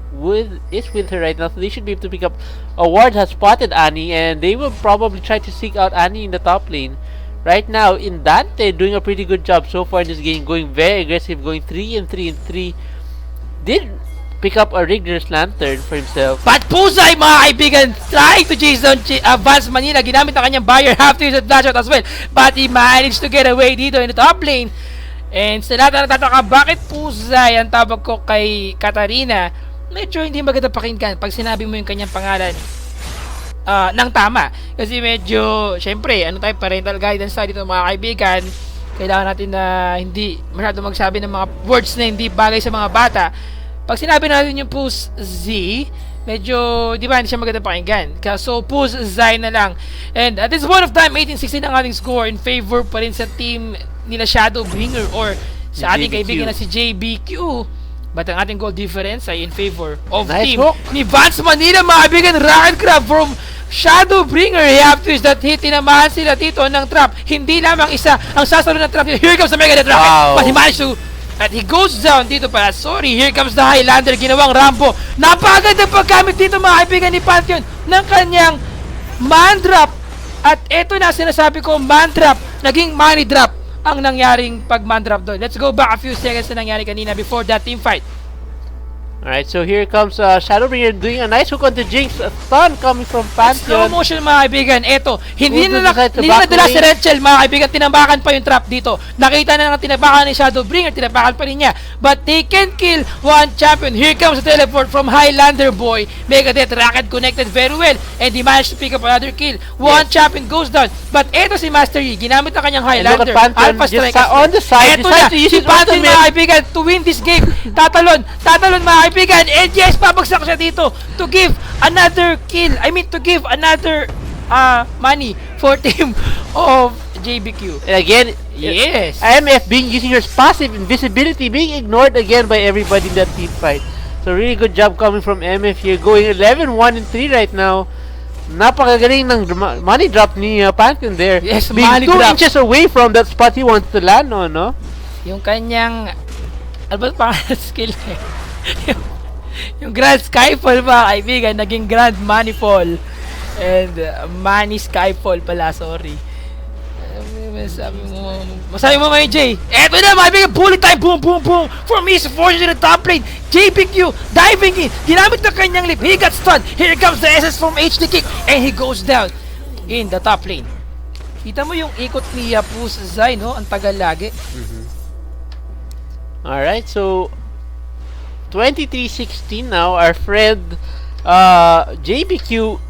is with her right now, so they should be able to pick up. A ward has spotted Annie, and they will probably try to seek out Annie in the top lane. Right now, in Dante, doing a pretty good job so far in this game, going very aggressive, going 3-3-3. Did pick up a Rigger's Lantern for himself. But Pusay, mga kaibigan, trying to chase down Vans Manila. Ginamit ang kanyang barrier, half to use at flash out as well. But he managed to get away dito in the top lane. And sa lahat na natataka, bakit Pusay ang tawag ko kay Katarina? Medyo hindi maganda pakinggan pag sinabi mo yung kanyang pangalan ng tama. Kasi medyo, syempre, parental guidance tayo dito mga kaibigan. Kailangan natin na hindi masyado magsabi ng mga words na hindi bagay sa mga bata. Pag sinabi natin yung Pus Z, medyo, di ba, hindi siya maganda pakinggan. So, Pus Z na lang. And at this point of time, 18-16 ang ating score in favor pa rin sa team nila Shadowbringer or sa ating kaibigan na si JBQ. But ang ating goal difference ay in favor of team ni Vans Manila, mga kaibigan. Rocket Crab from Shadowbringer. You have to use that hit. Tinamahan sila dito ng trap. Hindi lamang isa ang sasalo ng trap. Here comes the Mega Death Rocket. Wow. But he managed to at he goes down dito pala. Sorry, here comes the Highlander. Ginawang Rambo. Napakaganda paggamit dito mga kaibigan ni Pantheon ng kanyang man drop. At eto na sinasabi ko, man drop. Naging money drop ang nangyaring pag man drop doon. Let's go back a few seconds na nangyari kanina before that team fight. Alright, so here comes Shadowbringer doing a nice hook on the Jinx. A stun coming from Pantheon. Slow motion mga kaibigan. Eto, hindi na nadala si Rachel mga kaibigan. Tinambakan pa yung trap dito. Nakita na ng tinabakan ni Shadowbringer. Tinabakan pa rin niya. But they can kill 1 champion. Here comes the teleport from Highlander boy. Megadeth Rocket connected very well. And he managed to pick up another kill. 1 champion goes down. But eto si Master Yi. Ginamit na kanyang Highlander. Alpha Strike on the side. Eto na. Si Pantheon mga kaibigan to win this game. Tatalon mga kaibigan. And yes, pabagsak siya dito to give another kill. To give another money for team of JBQ. And again, yes, IMF using her passive invisibility, being ignored again by everybody in that team fight. So really good job coming from MF here, going 11-1-3 right now. Napakagaling ng money drop ni Pantheon there. Yes, being money 2 drop. inches away from that spot he wants to land on, no? Yung kanyang Ano ba pangalan ng skill niya? yung, yung Grand Skyfall mga kaibigan, naging Grand Manifall. And Mani Skyfall pala, sorry. Masabi mo ngayon, Jay. Eto na, mga kaibigan, bullet time, boom, boom, boom. From East Fortune in the top lane. JBQ diving in. Ginamit ng kanyang lip. He got stunned. Here comes the SS from HD Kick. And he goes down in the top lane. Kita mo yung ikot ni Pus Zai, no? Ang tagal lagi. Alright, so 23-16 now. Our friend JBQ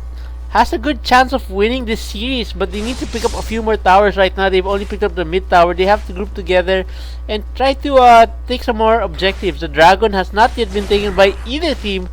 has a good chance of winning this series, but they need to pick up a few more towers right now. They've only picked up the mid tower. They have to group together and try to take some more objectives. The dragon has not yet been taken by either team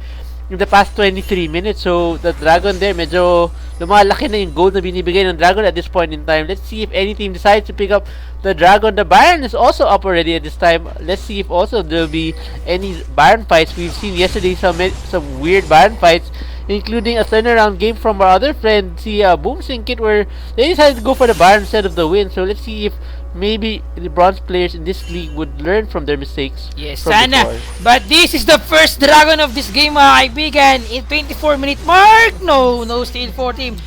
in the past 23 minutes. So the dragon there, medyo lumalaki na yung gold na binibigay ng dragon at this point in time. Let's see if any team decides to pick up the dragon. The Baron is also up already at this time. Let's see if also there'll be any Baron fights. We've seen yesterday some weird Baron fights, including a turnaround game from our other friend, si Boom Sinkit, where they decided to go for the Baron instead of the win. So let's see if maybe the bronze players in this league would learn from their mistakes. Yes, from sana. before. But this is the first dragon of this game, mga kaibigan. In 24-minute mark, no steal for team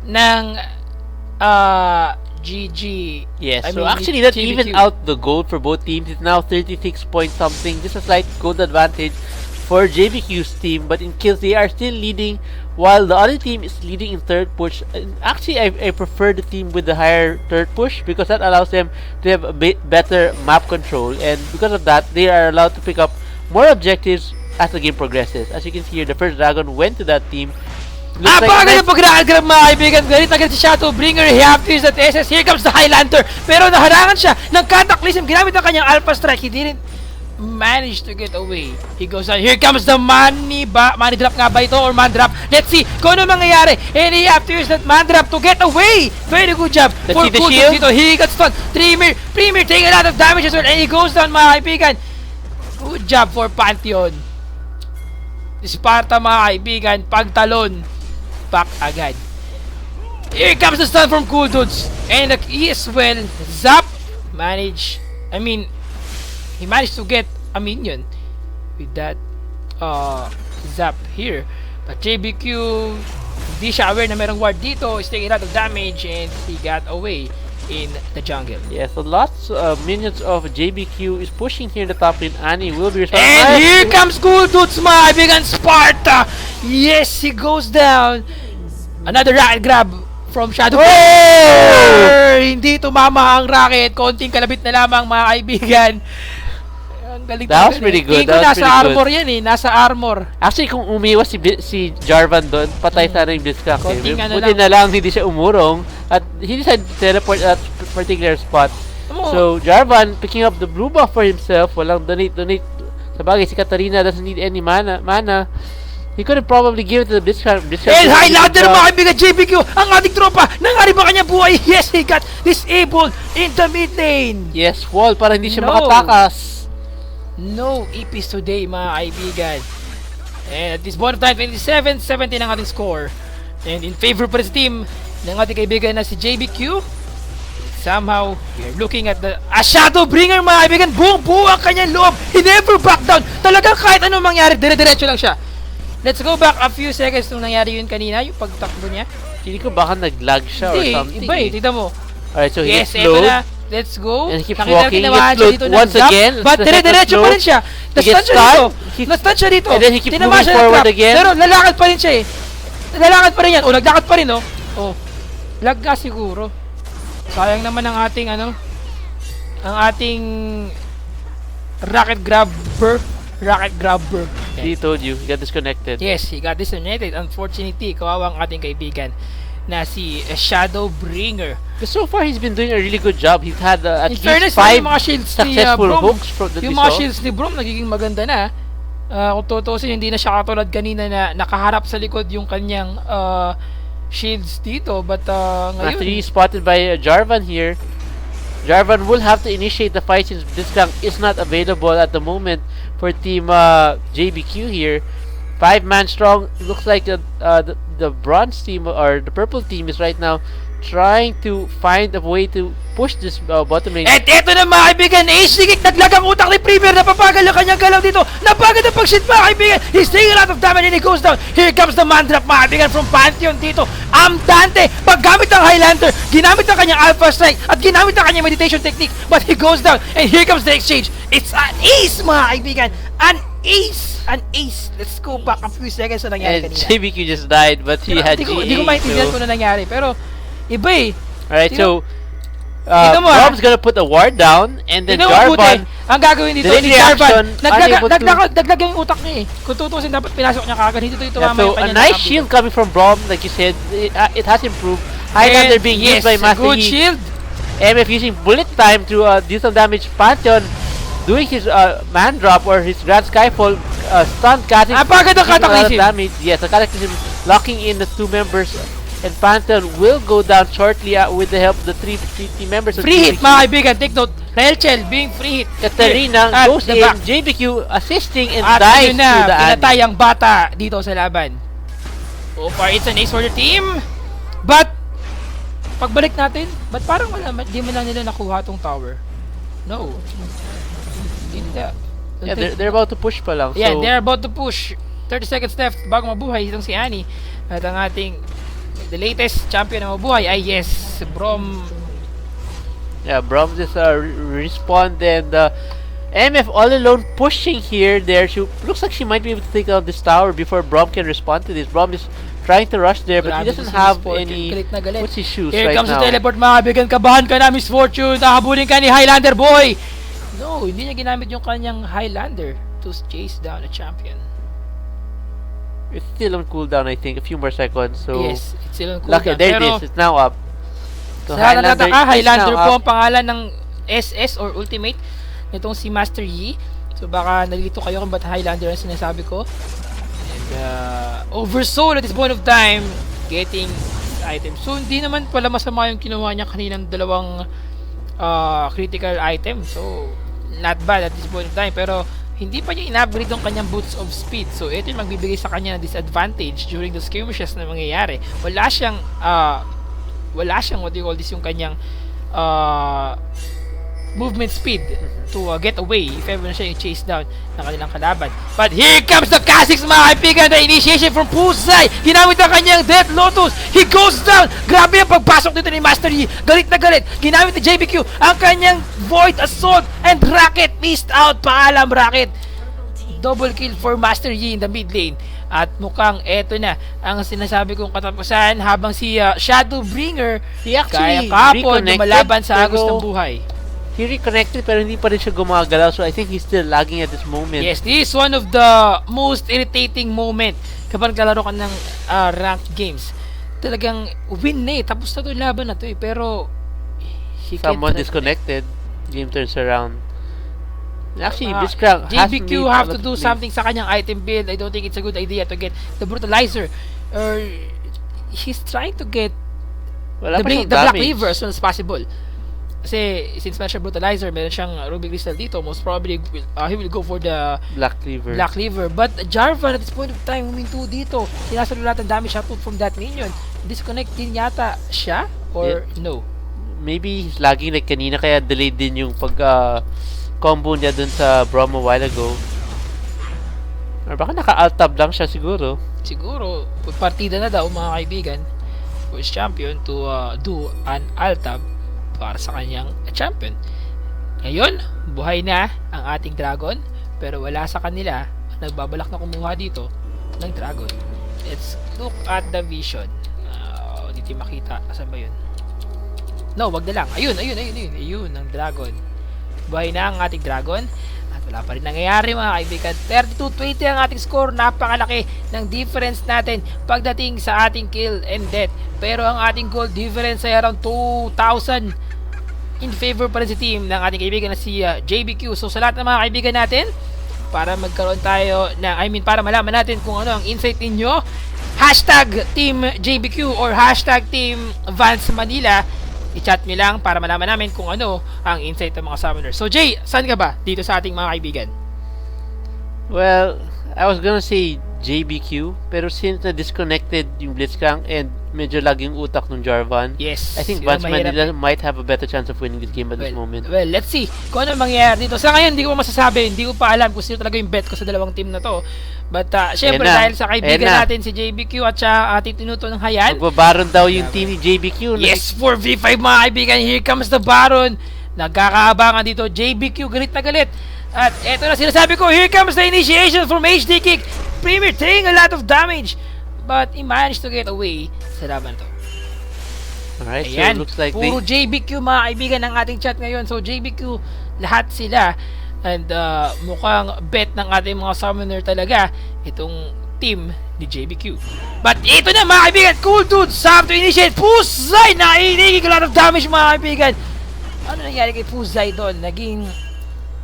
ng GG. Yes, I so mean, actually that GBQ. evened out the gold for both teams. It's now 36 point something. Just a slight gold advantage for JBQ's team, but in kills they are still leading, while the other team is leading in third push. And actually, I prefer the team with the higher third push because that allows them to have a bit better map control, and because of that, they are allowed to pick up more objectives as the game progresses. As you can see here, the first dragon went to that team. Looks like Napakaganda pag-grab mga kaibigan. Galit na galit si Shadowbringer. He have to use that SS. Here comes the Highlander. Pero naharangan siya ng Cataclysm. Ginamit ang kanyang Alpha Strike. He didn't manage to get away. He goes on. Here comes the money drop nga ba ito or man drop? Let's see kung ano mangyayari. And he have to use that man drop to get away. Very good job for see the Kudos shield? dito. He got stunned. Premier taking a lot of damage as well. And he goes down mga kaibigan. Good job for Pantheon. Sparta mga kaibigan. Pagtalon. Back agad. Here comes the stun from Cool Dudes. And he as well. Zap. He managed to get a minion with that zap here. But JBQ, hindi siya aware na merong ward dito. He's taking a lot of damage and he got away in the jungle. Yeah, so lots of minions of JBQ is pushing here in the top lane. Annie will be responsible. And here comes Cool Dudes, mga kaibigan. Sparta! Yes, he goes down. Another rocket grab from Shadow. Hindi tumama ang rocket. Konting kalabit na lamang, mga kaibigan. Ang galing. That was pretty good. Tingin ko That was nasa pretty armor yan eh. Nasa armor. Actually, kung umiwas si Jarvan doon, patay sana yung Blitzcrank. Konting ano Buti lang. na lang hindi siya umurong at he decided to teleport at particular spot. Mo. So, Jarvan picking up the blue buff for himself. Walang donate. Sabagay, si Katarina doesn't need any mana. He could have probably given it to the Blitzcrank. And Highlander, mga kaibigan, JBQ, ang ating tropa, nangyari ba kanyang buhay? Yes, he got disabled in the mid lane. Yes, wall para hindi siya No. makatakas. No EPs today, mga kaibigan. And at this point of time, 27-17 ang ating score. And in favor pa rin sa team ng ating kaibigan na si JBQ. Somehow, we're looking at the Shadowbringer, mga kaibigan. Buong-buo ang kanyang loob. He never back down. Talagang kahit anong mangyari, dire-diretso lang siya. Let's go back a few seconds nung nangyari yun kanina, yung pagtakbo niya. Hindi ko baka nag-lag siya or Hindi, something. iba eh. Tignan mo. Alright, so Yes, he eto gets na. Let's go. And he keeps Nakita walking, kinabahan gets siya slowed dito ng once zap, again. but It's the dire-diretso second pa rin siya. He Na-stun gets siya dito. stunned. Na-stun siya dito. And then he keeps Tinamaan moving siya ng forward trap. again. Pero lalakad pa rin siya eh. Lalakad pa rin yan. O, naglakad pa rin oh. Oh. Lag nga siguro. Sayang naman ang ating ang ating rocket grabber. He told you, he got disconnected. Yes, he got disconnected. Unfortunately, kawawang ating kaibigan na si Shadowbringer. But so far, he's been doing a really good job. He's had at In least fairness, 5 yung mga shields ni successful Brom, hooks that we yung mga saw. shields ni Brom nagiging maganda na. Kung tutusin, hindi na siya katulad kanina na nakaharap sa likod yung kanyang shields dito. But ngayon, After he's spotted by Jarvan here, Jarvan will have to initiate the fight since Blitzcrank is not available at the moment for team JBQ here. 5-man strong. Looks like the bronze team or the purple team is right now trying to find a way to push this bottom lane. At eto na mga kaibigan, Ace Sigik naglagang utak ni Premier, napapagal ang kanyang galaw dito, napagad ang pag-shit mga kaibigan, he's taking a lot of damage and he goes down. Here comes the Mandrap mga kaibigan from Pantheon dito, Dante, paggamit ng Highlander, ginamit ang kanyang Alpha Strike at ginamit ang kanyang meditation technique, but he goes down and here comes the exchange. It's an ace mga kaibigan, an ace. Let's go back a few seconds na nangyari And kanina. JBQ just died, but he had Hindi ko maintindihan kung ano nangyari, pero iba eh. Alright, Tino- so Tino mo, Brom's gonna put a ward down, and then Tingnan mo mabuti, Jarvan, ang gagawin dito delayed ni Jarvan, reaction, unable to- naglag yung utak niya eh. Kung tutusin, dapat pinasok niya kagad, hindi ito yeah, tumama so yung a kanya. nice shield coming from Brom, like you said, it has improved. Highlander being used by Master good Yi. shield. MF using bullet time to do some damage. Pantheon doing his man drop or his grand skyfall, stun Kha'Zix. Apagad ang taking a lot of Cataclysm. damage. Yes, the Cataclysm locking in the two members, and Pantheon will go down shortly with the help of the three team members. of Free hit JBQ. mga kaibigan, take note. Relchel being free hit. Katarina At goes the in, back. JBQ assisting and At dies yun na, to the pinatay Annie. ang bata dito sa laban. So far, it's an ace for the team. But, pagbalik natin, ba't parang wala, di mo lang nila nakuha tong tower? No. Hindi na. Yeah, they're about to push pa lang. Yeah, so, they're about to push. 30 seconds left bago mabuhay itong si Annie. At ang ating the latest champion na mabuhay ay yes, Brom. yeah, Brom just respawned, and MF all alone pushing here. She looks like she might be able to take out this tower before Brom can respond to this. Brom is trying to rush there, but he Grabe doesn't si have Miss Fortune. any. Galit na galit. What's his shoes Here right comes now? the teleport mga kaibigan. Kabahan ka na, Miss Fortune. Nakahabulin ka ni Highlander boy. No, hindi niya ginamit yung kanyang Highlander to chase down a champion. It's still on cooldown, I think. A few more seconds. So Yes, it's still on lucky, cooldown. there Pero, it is. It's now up. So sa natataka, is Highlander now po up. ang pangalan ng SS or Ultimate nitong si Master Yi. So baka nalito kayo kung ba't Highlander ang sinasabi ko. And Oversoul at this point of time getting item. So hindi naman pala masama yung kinuha niya kaninang dalawang critical item. So not bad at this point of time. Pero hindi pa niya in-upgrade yung kanyang boots of speed. So ito yung magbibigay sa kanya ng disadvantage during the skirmishes na mangyayari. Wala siyang what do you call this, yung kanyang movement speed to get away if ever na siya yung chase down ng kanilang kalaban. But here comes the Kha'Zix mga kaibigan, the initiation from Pusay. Ginamit ang kanyang Death Lotus. He goes down. Grabe ang pagpasok dito ni Master Yi. Galit na galit. Ginamit ni JBQ ang kanyang Void Assault, and Rocket missed out. Paalam Rocket. Double kill for Master Yi in the mid lane. At mukhang eto na ang sinasabi kong katapusan habang si Shadowbringer He actually kaya kapon reconnected, lumalaban sa agos pero ng buhay. He reconnected pero hindi pa rin siya gumagalaw, so I think he's still lagging at this moment. Yes, this is one of the most irritating moment kapag naglalaro ka ng ranked games. Talagang win na eh, tapos na to yung laban na to eh, pero Someone disconnected, game turns around. Actually, Blitzcrank has made JBQ a have lot to of do plays. something sa kanyang item build. I don't think it's a good idea to get the Brutalizer, or he's trying to get Wala the, pa siyang the Black damage. Cleaver as soon as possible. Kasi since meron siyang Brutalizer, meron siyang Ruby Crystal dito, most probably he will go for the Black Cleaver. Black Cleaver. But Jarvan at this point of time, huminto dito. Sinasalo lahat ng damage siya from that minion. Disconnect din yata siya? Or no? Maybe he's lagging like kanina, kaya delayed din yung pag combo niya dun sa Brom a while ago. Or baka naka-alt tab lang siya siguro. Siguro, partida na daw mga kaibigan for his champion to do an alt-tab para sa kanyang champion. Ngayon, buhay na ang ating dragon, pero wala sa kanila nagbabalak na kumuha dito ng dragon. Let's look at the vision. Dito makita, saan ba yun? No, wag na lang. Ayun ang dragon. Buhay na ang ating dragon. At wala pa rin nangyayari mga kaibigan. 32-20 ang ating score. Napakalaki ng difference natin pagdating sa ating kill and death. Pero ang ating goal difference ay around 2,000 in favor pa rin sa team ng ating kaibigan na si JBQ. So sa lahat ng mga kaibigan natin, para magkaroon tayo para malaman natin kung ano ang insight ninyo, hashtag Team JBQ or hashtag Team Vance Manila, i-chat nyo lang para malaman namin kung ano ang insight ng mga summoners. So Jay, saan ka ba dito sa ating mga kaibigan? Well, I was gonna say JBQ. Pero since na-disconnected yung Blitzcrank and medyo lag yung utak ng Jarvan, Yes. I think yun ang Vance mahirap Manila might have a better chance of winning this game at this Well, moment. well, let's see kung ano mangyayari dito. Sa ngayon, hindi ko pa masasabi. Hindi ko pa alam kung sino talaga yung bet ko sa dalawang team na to. But, syempre, Ayan na. dahil sa kaibigan Ayan na. natin si JBQ at siya ating tinuto ng Hayan. Magbabaron daw yung team ni JBQ. Yes, 4v5 mga kaibigan. Here comes the Baron. Nagkakaabangan dito. JBQ, galit na galit. At eto na sinasabi ko, here comes the initiation from HD Kick. Premier taking a lot of damage. But he managed to get away sa laban to. Alright, so Ayan, it looks like puro JBQ mga kaibigan ng ating chat ngayon. So JBQ, lahat sila. And mukhang bet ng ating mga summoner talaga itong team ni JBQ. But ito na mga kaibigan, Cool Dudes, time to initiate. Pusay na inig, a lot of damage mga kaibigan. Ano nangyari kay Pusay doon? Naging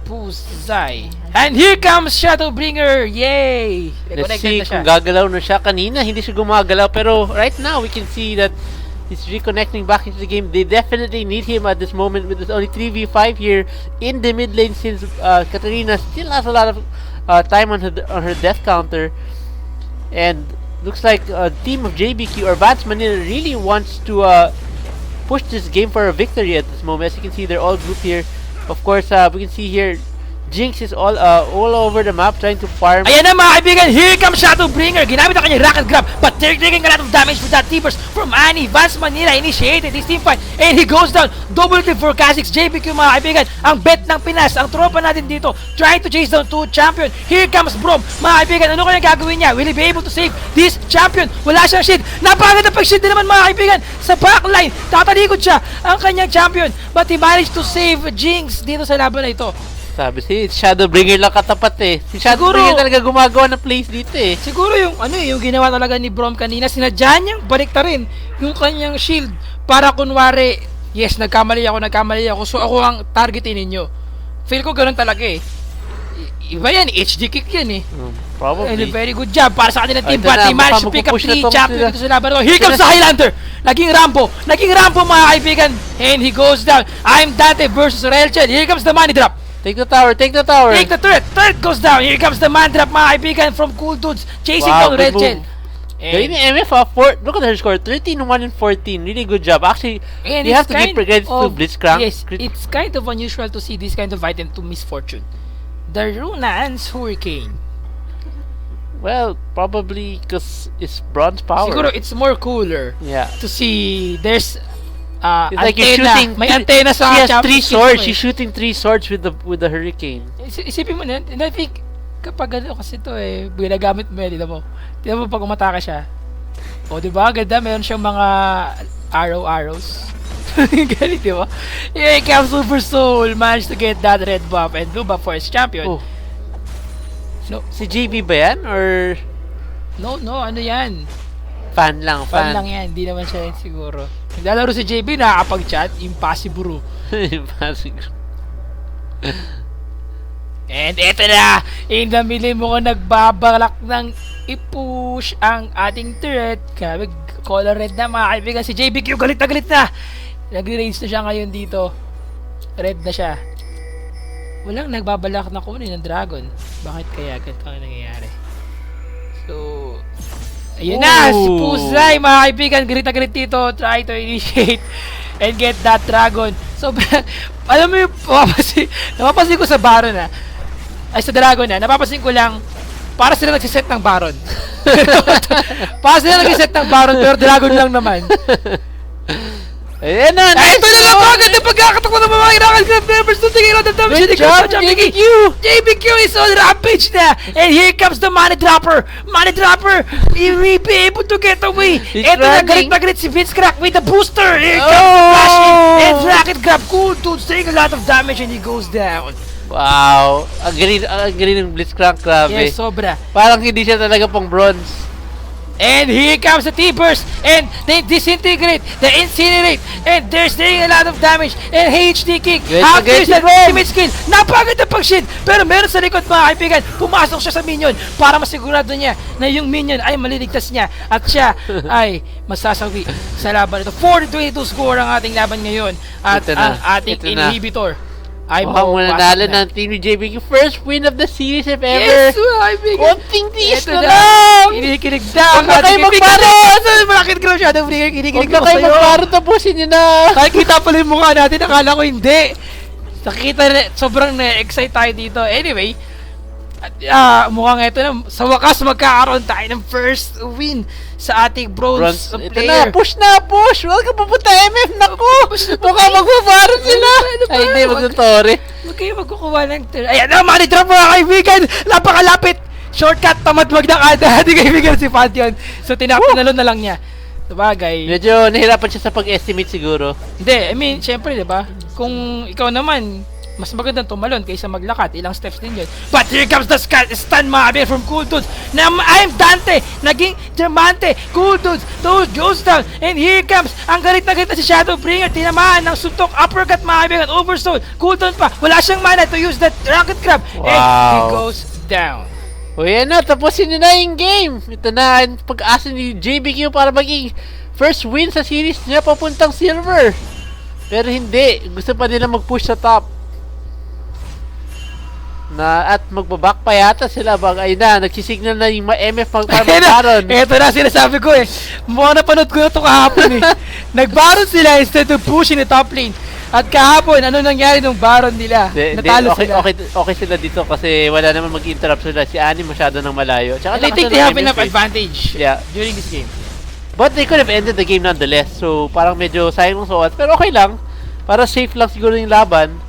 Pusay. And here comes Shadowbringer. Yay! let's Reconnected see na siya. kung gagalaw na siya. Kanina, hindi siya gumagalaw. Pero right now, we can see that he's reconnecting back into the game. They definitely need him at this moment with only 3v5 here in the mid lane since Katarina still has a lot of time on her death counter. And looks like a team of JBQ or Vance Manila really wants to push this game for a victory at this moment. As you can see, they're all grouped here. Of course, we can see here Jinx is all over the map trying to farm. Ayan na mga kaibigan, here comes Shadowbringer. Ginamit ang kanyang rocket grab, but they're taking a lot of damage with that T-burst from Annie. Vance Manila initiated this team fight, and he goes down. Double kill for Kha'Zix. JBQ mga kaibigan, ang bet ng Pinas, ang tropa natin dito, trying to chase down two champion. Here comes Brom. Mga kaibigan, ano kaya gagawin niya? Will he be able to save this champion? Wala siyang shield. Napakaganda pag-shield din naman mga kaibigan sa backline. Tatalikod siya ang kanyang champion, but he managed to save Jinx dito sa laban na ito. Sabi si Shadowbringer lang katapat eh. Si Shadowbringer talaga gumagawa ng plays dito eh. Siguro yung yung ginawa talaga ni Brom kanina, sinadya niyang baliktarin yung kanyang shield para kunwari, yes, nagkamali ako, so ako ang targetin ninyo. Feel ko ganun talaga eh. Iba yan, HD kick yan eh. Probably. And a very good job para sa kanilang team. Ito But na, they managed to mukhang pick up magpupush na 3 tong champions sila. dito sa laban. Here comes the Highlander. Naging Rambo mga kaibigan. And he goes down. I'm Dante versus Relchen. Here comes the money drop. Take the tower, take the tower. Take the turret. Turret goes down. Here comes the man drop mga kaibigan from Cool Dudes. Chasing Wow, down good Relchen. move. Galing ni MF look at her score, 13, 1, and 14. Really good job. Actually, And you it's have to give kind credit to of- Blitzcrank. Yes, it's kind of unusual to see this kind of item to misfortune. The Runan's Hurricane. Well, probably because it's bronze power. Siguro it's more cooler Yeah. to see there's It's like you're antenna. shooting. May antenna sa She has champion 3 skill swords. mo eh. She's shooting 3 swords with the hurricane. Isipin mo na, and I think kapag ano kasi ito eh, ginagamit mo yan, tignan mo pag umataka siya. O diba, ganda, meron siyang mga arrows. Galit, diba? Yeah, Cam Super Soul managed to get that red buff and blue buff for his champion. Oh, No, si JB ba yan? Or no, ano yan? fan lang? Fan lang yan, hindi naman siya yun siguro. Naglalaro si JB, nakakapag-chat, impossible. Siguro. And eto na, in the middle mo ko nagbabalak ng i-push ang ating turret. Grabe, color red na mga kaibigan. Si JBQ galit na. Nagre-range na siya ngayon dito. Red na siya. Walang nagbabalak na kunin ng dragon. Bakit kaya ganito ang nangyayari? So, ayun na, si Ooh. Pusay mga kaibigan. Galit na galit dito. Try to initiate and get that dragon. So, alam mo yung napapansin ko sa Baron ay sa Dragon napapansin ko lang para sila nagsiset ng Baron. Para sila nagsiset ng Baron pero Dragon lang naman. Ayan na! Ay, ito na lang agad na pagkakatakbo ng mga Irakal members to tingin lang ng damage. Good job, JBQ! JBQ is on rampage na! And here comes the money dropper! Money dropper! He will be able to get away! He's Ito na, running. galit na galit si Vince Crack with the booster! Here comes Oh! Flashing! And Rocket grab! Cool dudes taking a lot of damage and he goes down! Wow! Ang galing ng Blitzcrank, grabe. Yes, sobra. Parang hindi siya talaga pang bronze. And here comes the T-Burst! And they disintegrate! They incinerate! And they're staying a lot of damage! And HD kick! Good How to is get that it wrong. ultimate skill? Napaganda pag-shield! Pero meron sa likod mga kaibigan, pumasok siya sa minion para masigurado niya na yung minion ay maliligtas niya at siya ay masasawi sa laban ito. 40-22 score ang ating laban ngayon at Ito na. ang ating Ito na. inhibitor. Ay, Mukhang mananalo ng team ni JBQ. First win of the series if ever. Yes, mga kaibigan. Konting tiis Ito na lang. Kinikilig na. Huwag na kayo magparot. Bakit ka Shadow Bringer? Kinikilig Huwag na ako kayo sa'yo. magparot. Tapusin nyo na. Nakikita pala yung mukha natin. Akala ko hindi. Nakikita na, sobrang na-excite tayo dito. Anyway, mukhang ito na. Sa wakas, magkakaroon tayo ng first win sa ating bronze Ito player. na. Push na. Push. Huwag ka pupunta MF. Naku. Mukhang magpaparot sila. Ay, hindi. Magtutore. Huwag kayo magkukuha ng turn. Ayan na, money drop mga kaibigan! Napakalapit! Shortcut, tamad magdakada. Hindi kaibigan si Pantheon. So, tinalo na lang niya. Sabagay. Medyo nahirapan siya sa pag-estimate siguro. Hindi, I mean, syempre, di ba? Kung ikaw naman, mas magandang tumalon kaysa maglakad. Ilang steps din yun. But here comes the stun mga kaibigan from Cool Dudes. I'm Dante! Naging Diamante! Cool Dudes! Toad goes down! And here comes ang galit na si Shadowbringer. Tinamaan ng suntok uppercut mga kaibigan. Oversoul. Cool Dudes pa. Wala siyang mana to use that rocket crab. Wow. And he goes down. O yan na, tapusin nyo na yung game. Ito na ang pag-asa ni JBQ para maging first win sa series niya papuntang silver. Pero hindi. Gusto pa nila mag-push sa top. At magbaback pa yata sila. Ayun na, nagsisignal na yung MF magpaparon. Ito na sinasabi ko eh. Mukhang napanood ko na ito kahapon eh. Nag-baron sila instead of pushing the top lane. At kahapon, ano nangyari nung baron nila? Natalo sila. Okay sila dito kasi wala naman mag-interrupt sila. Si Annie masyado nang malayo. Tsaka I think they have enough advantage during this game. But they could have ended the game nonetheless. So parang medyo sayang ng suot. Pero okay lang. Para safe lang siguro yung laban.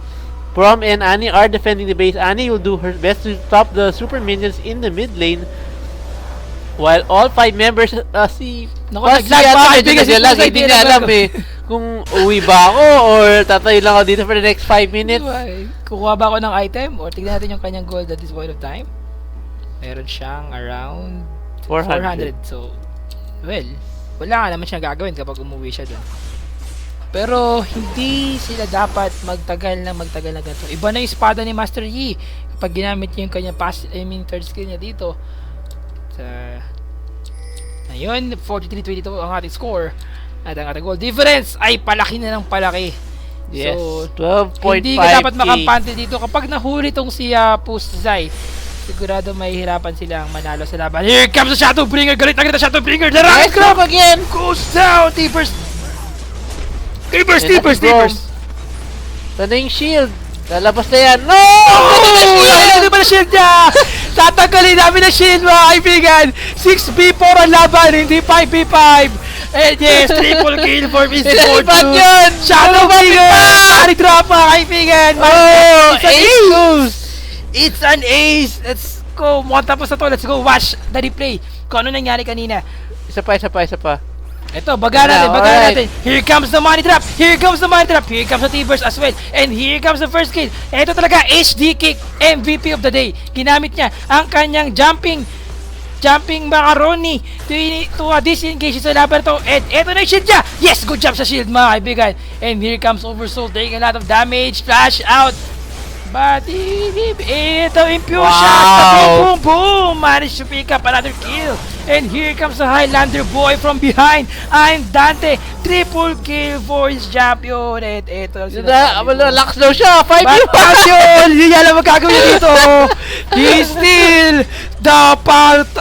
Prom and Annie are defending the base. Annie will do her best to stop the super minions in the mid lane. While all 5 members, Naku, nag-lag pa kaibigan si Pusay. Hindi niya alam eh kung uwi ba ako or tatayo lang ako dito for the next 5 minutes. Kukuha ba ako ng item? Or tignan natin yung kanyang gold at this point of time. Meron siyang around 400. So, well, wala nga naman siyang gagawin kapag umuwi siya dun. Pero hindi sila dapat magtagal na ganito. Iba na yung espada ni Master Yi kapag ginamit niya yung kanyang third skill niya dito. Ayun, 43-22 ang ating score. At ang ating goal difference ay palaki na ng palaki. Yes, So, 12.5k. hindi ka dapat makampante dito. Kapag nahuli tong si Pusay, sigurado mahihirapan silang manalo sa laban. Here comes the Shadowbringer! Galit na galit ang Shadowbringer! The rocket crab again! Goes down! T-burst! Sana yung shield. Lalabas na yan. No! Ano ba na shield niya? Tatanggalin namin na shield mga kaibigan. 6v4 ang laban, hindi 5v5. And yes, triple kill for Mr. Ilan yun? Shadowbringer! Pari drop mga kaibigan. It's an ace! Let's go. Mukhang tapos na to. Let's go watch the replay. Kung ano nangyari kanina. Isa pa. Ito, baga natin. Here comes the money trap. Here comes the T-burst as well. And here comes the first kill. Ito talaga, HD kick, MVP of the day. Ginamit niya ang kanyang jumping macaroni to disengage sa laban to. And ito na yung shield niya. Yes, good job sa shield mga kaibigan. And here comes Oversoul taking a lot of damage. Flash out. But ito impure shot. Boom. Managed to pick up another kill. And here comes the Highlander boy from behind. I'm Dante. Triple kill for his champion. And ito ang sinasabi ko. Lakas daw siya. 5v1. Hindi niya alam magkagawin niya dito. He's still the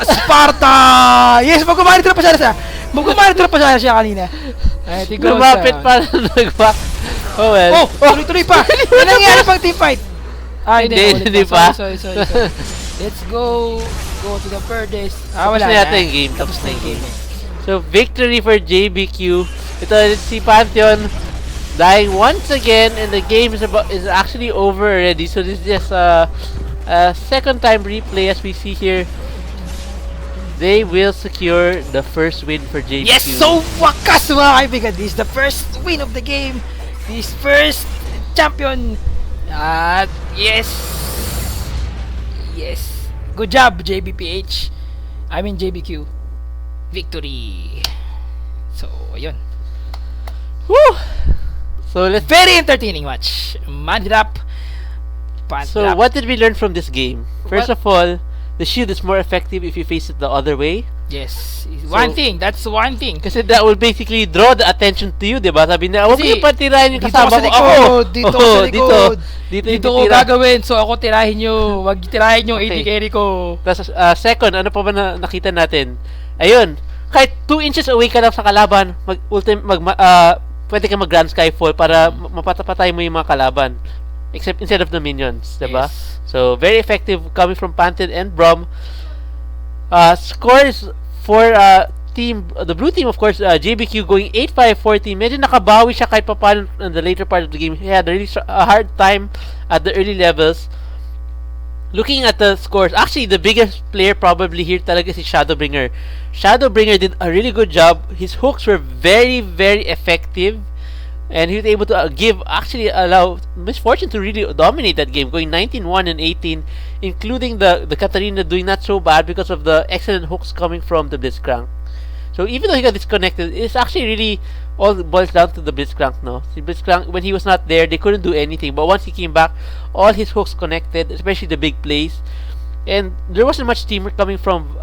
Sparta. Yes, magkumanitrap pa siya kanina. Lumapit pa. Nag-back. Oh well. Tuloy pa. Ano nangyari pang teamfight? Hindi pa. Sorry. Let's go to the furthest. Tapos na yata yung game. So, victory for JBQ. Ito si Pantheon dying once again and the game is actually over already. So, this is just a second time replay as we see here. They will secure the first win for JBQ. Yes, so wakas mga kaibigan. This is the first win of the game. This first champion. At yes. Good job, JBPH. I mean JBQ. Victory. So, ayun. Woo! So, very entertaining match. Mandrap. So, what did we learn from this game? First of all, the shield is more effective if you face it the other way. Yes. So- That's one thing. Kasi that will basically draw the attention to you, di ba? Sabi na, huwag Kasi, niyo patirahin yung dito kasama ako sa ko. likod, dito ako sa dito, likod. dito, Dito ko titira. gagawin. So, ako tirahin nyo. Wag tirahin yung AD Okay. carry ko. Tapos, second, ano pa ba na nakita natin? Ayun, kahit 2 inches away ka lang sa kalaban, pwede ka mag-Grand Skyfall para mapatapatay mo yung mga kalaban. Except instead of the minions, diba? Yes. So, very effective coming from Pantheon and Braum. Scores for the blue team, of course, JBQ going 8-5-14. Medyo nakabawi siya kahit papaano in the later part of the game. He had a really a hard time at the early levels. Looking at the scores, actually, the biggest player probably here talaga si Shadowbringer. Shadowbringer did a really good job. His hooks were very, very effective. And he was able to allow Misfortune to really dominate that game, going 19-1 and 18, including the Katarina doing not so bad because of the excellent hooks coming from the Blitzcrank. So even though he got disconnected, it's actually really all boils down to the Blitzcrank, no? Si Blitzcrank, when he was not there, they couldn't do anything. But once he came back, all his hooks connected, especially the big plays. And there wasn't much teamwork coming from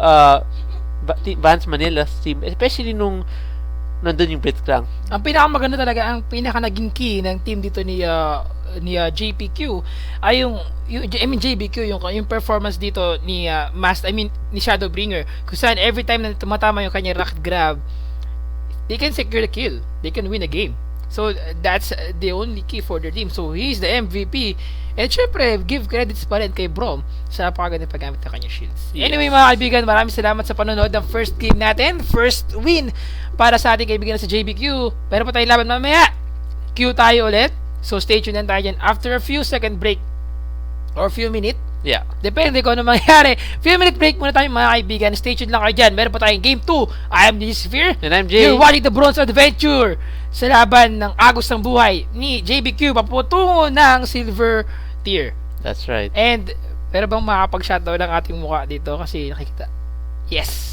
Vance Manila's team, especially nung nandun yung Blitzcrank. Ang pinakamaganda talaga, ang pinaka naging key ng team dito ni JPQ ay yung JBQ yung performance dito ni ni Shadowbringer, kung saan every time na tumatama yung kanya rocket grab, they can secure the kill, they can win a game. So that's the only key for their team. So he's the MVP. And syempre, give credits pa rin kay Braum sa napakagandang paggamit ng kanyang shields. Yes. Anyway mga kaibigan, maraming salamat sa panonood ng first game natin. First win para sa ating kaibigan na sa JBQ. Pero pa tayong laban mamaya. Q tayo ulit. So stay tuned lang tayo dyan after a few second break or few minute. Yeah. Depende kung ano mangyari. Few minute break muna tayo mga kaibigan. Stay tuned lang kayo dyan. Meron pa tayong game 2. I am DJ Sphere. And I'm Jay. You're watching the Bronze Adventure sa laban ng Agos ng Buhay ni JBQ paputungo ng Silver Tier. That's right. And, pero bang makapag-shutdown ng ating mukha dito kasi nakikita? Yes!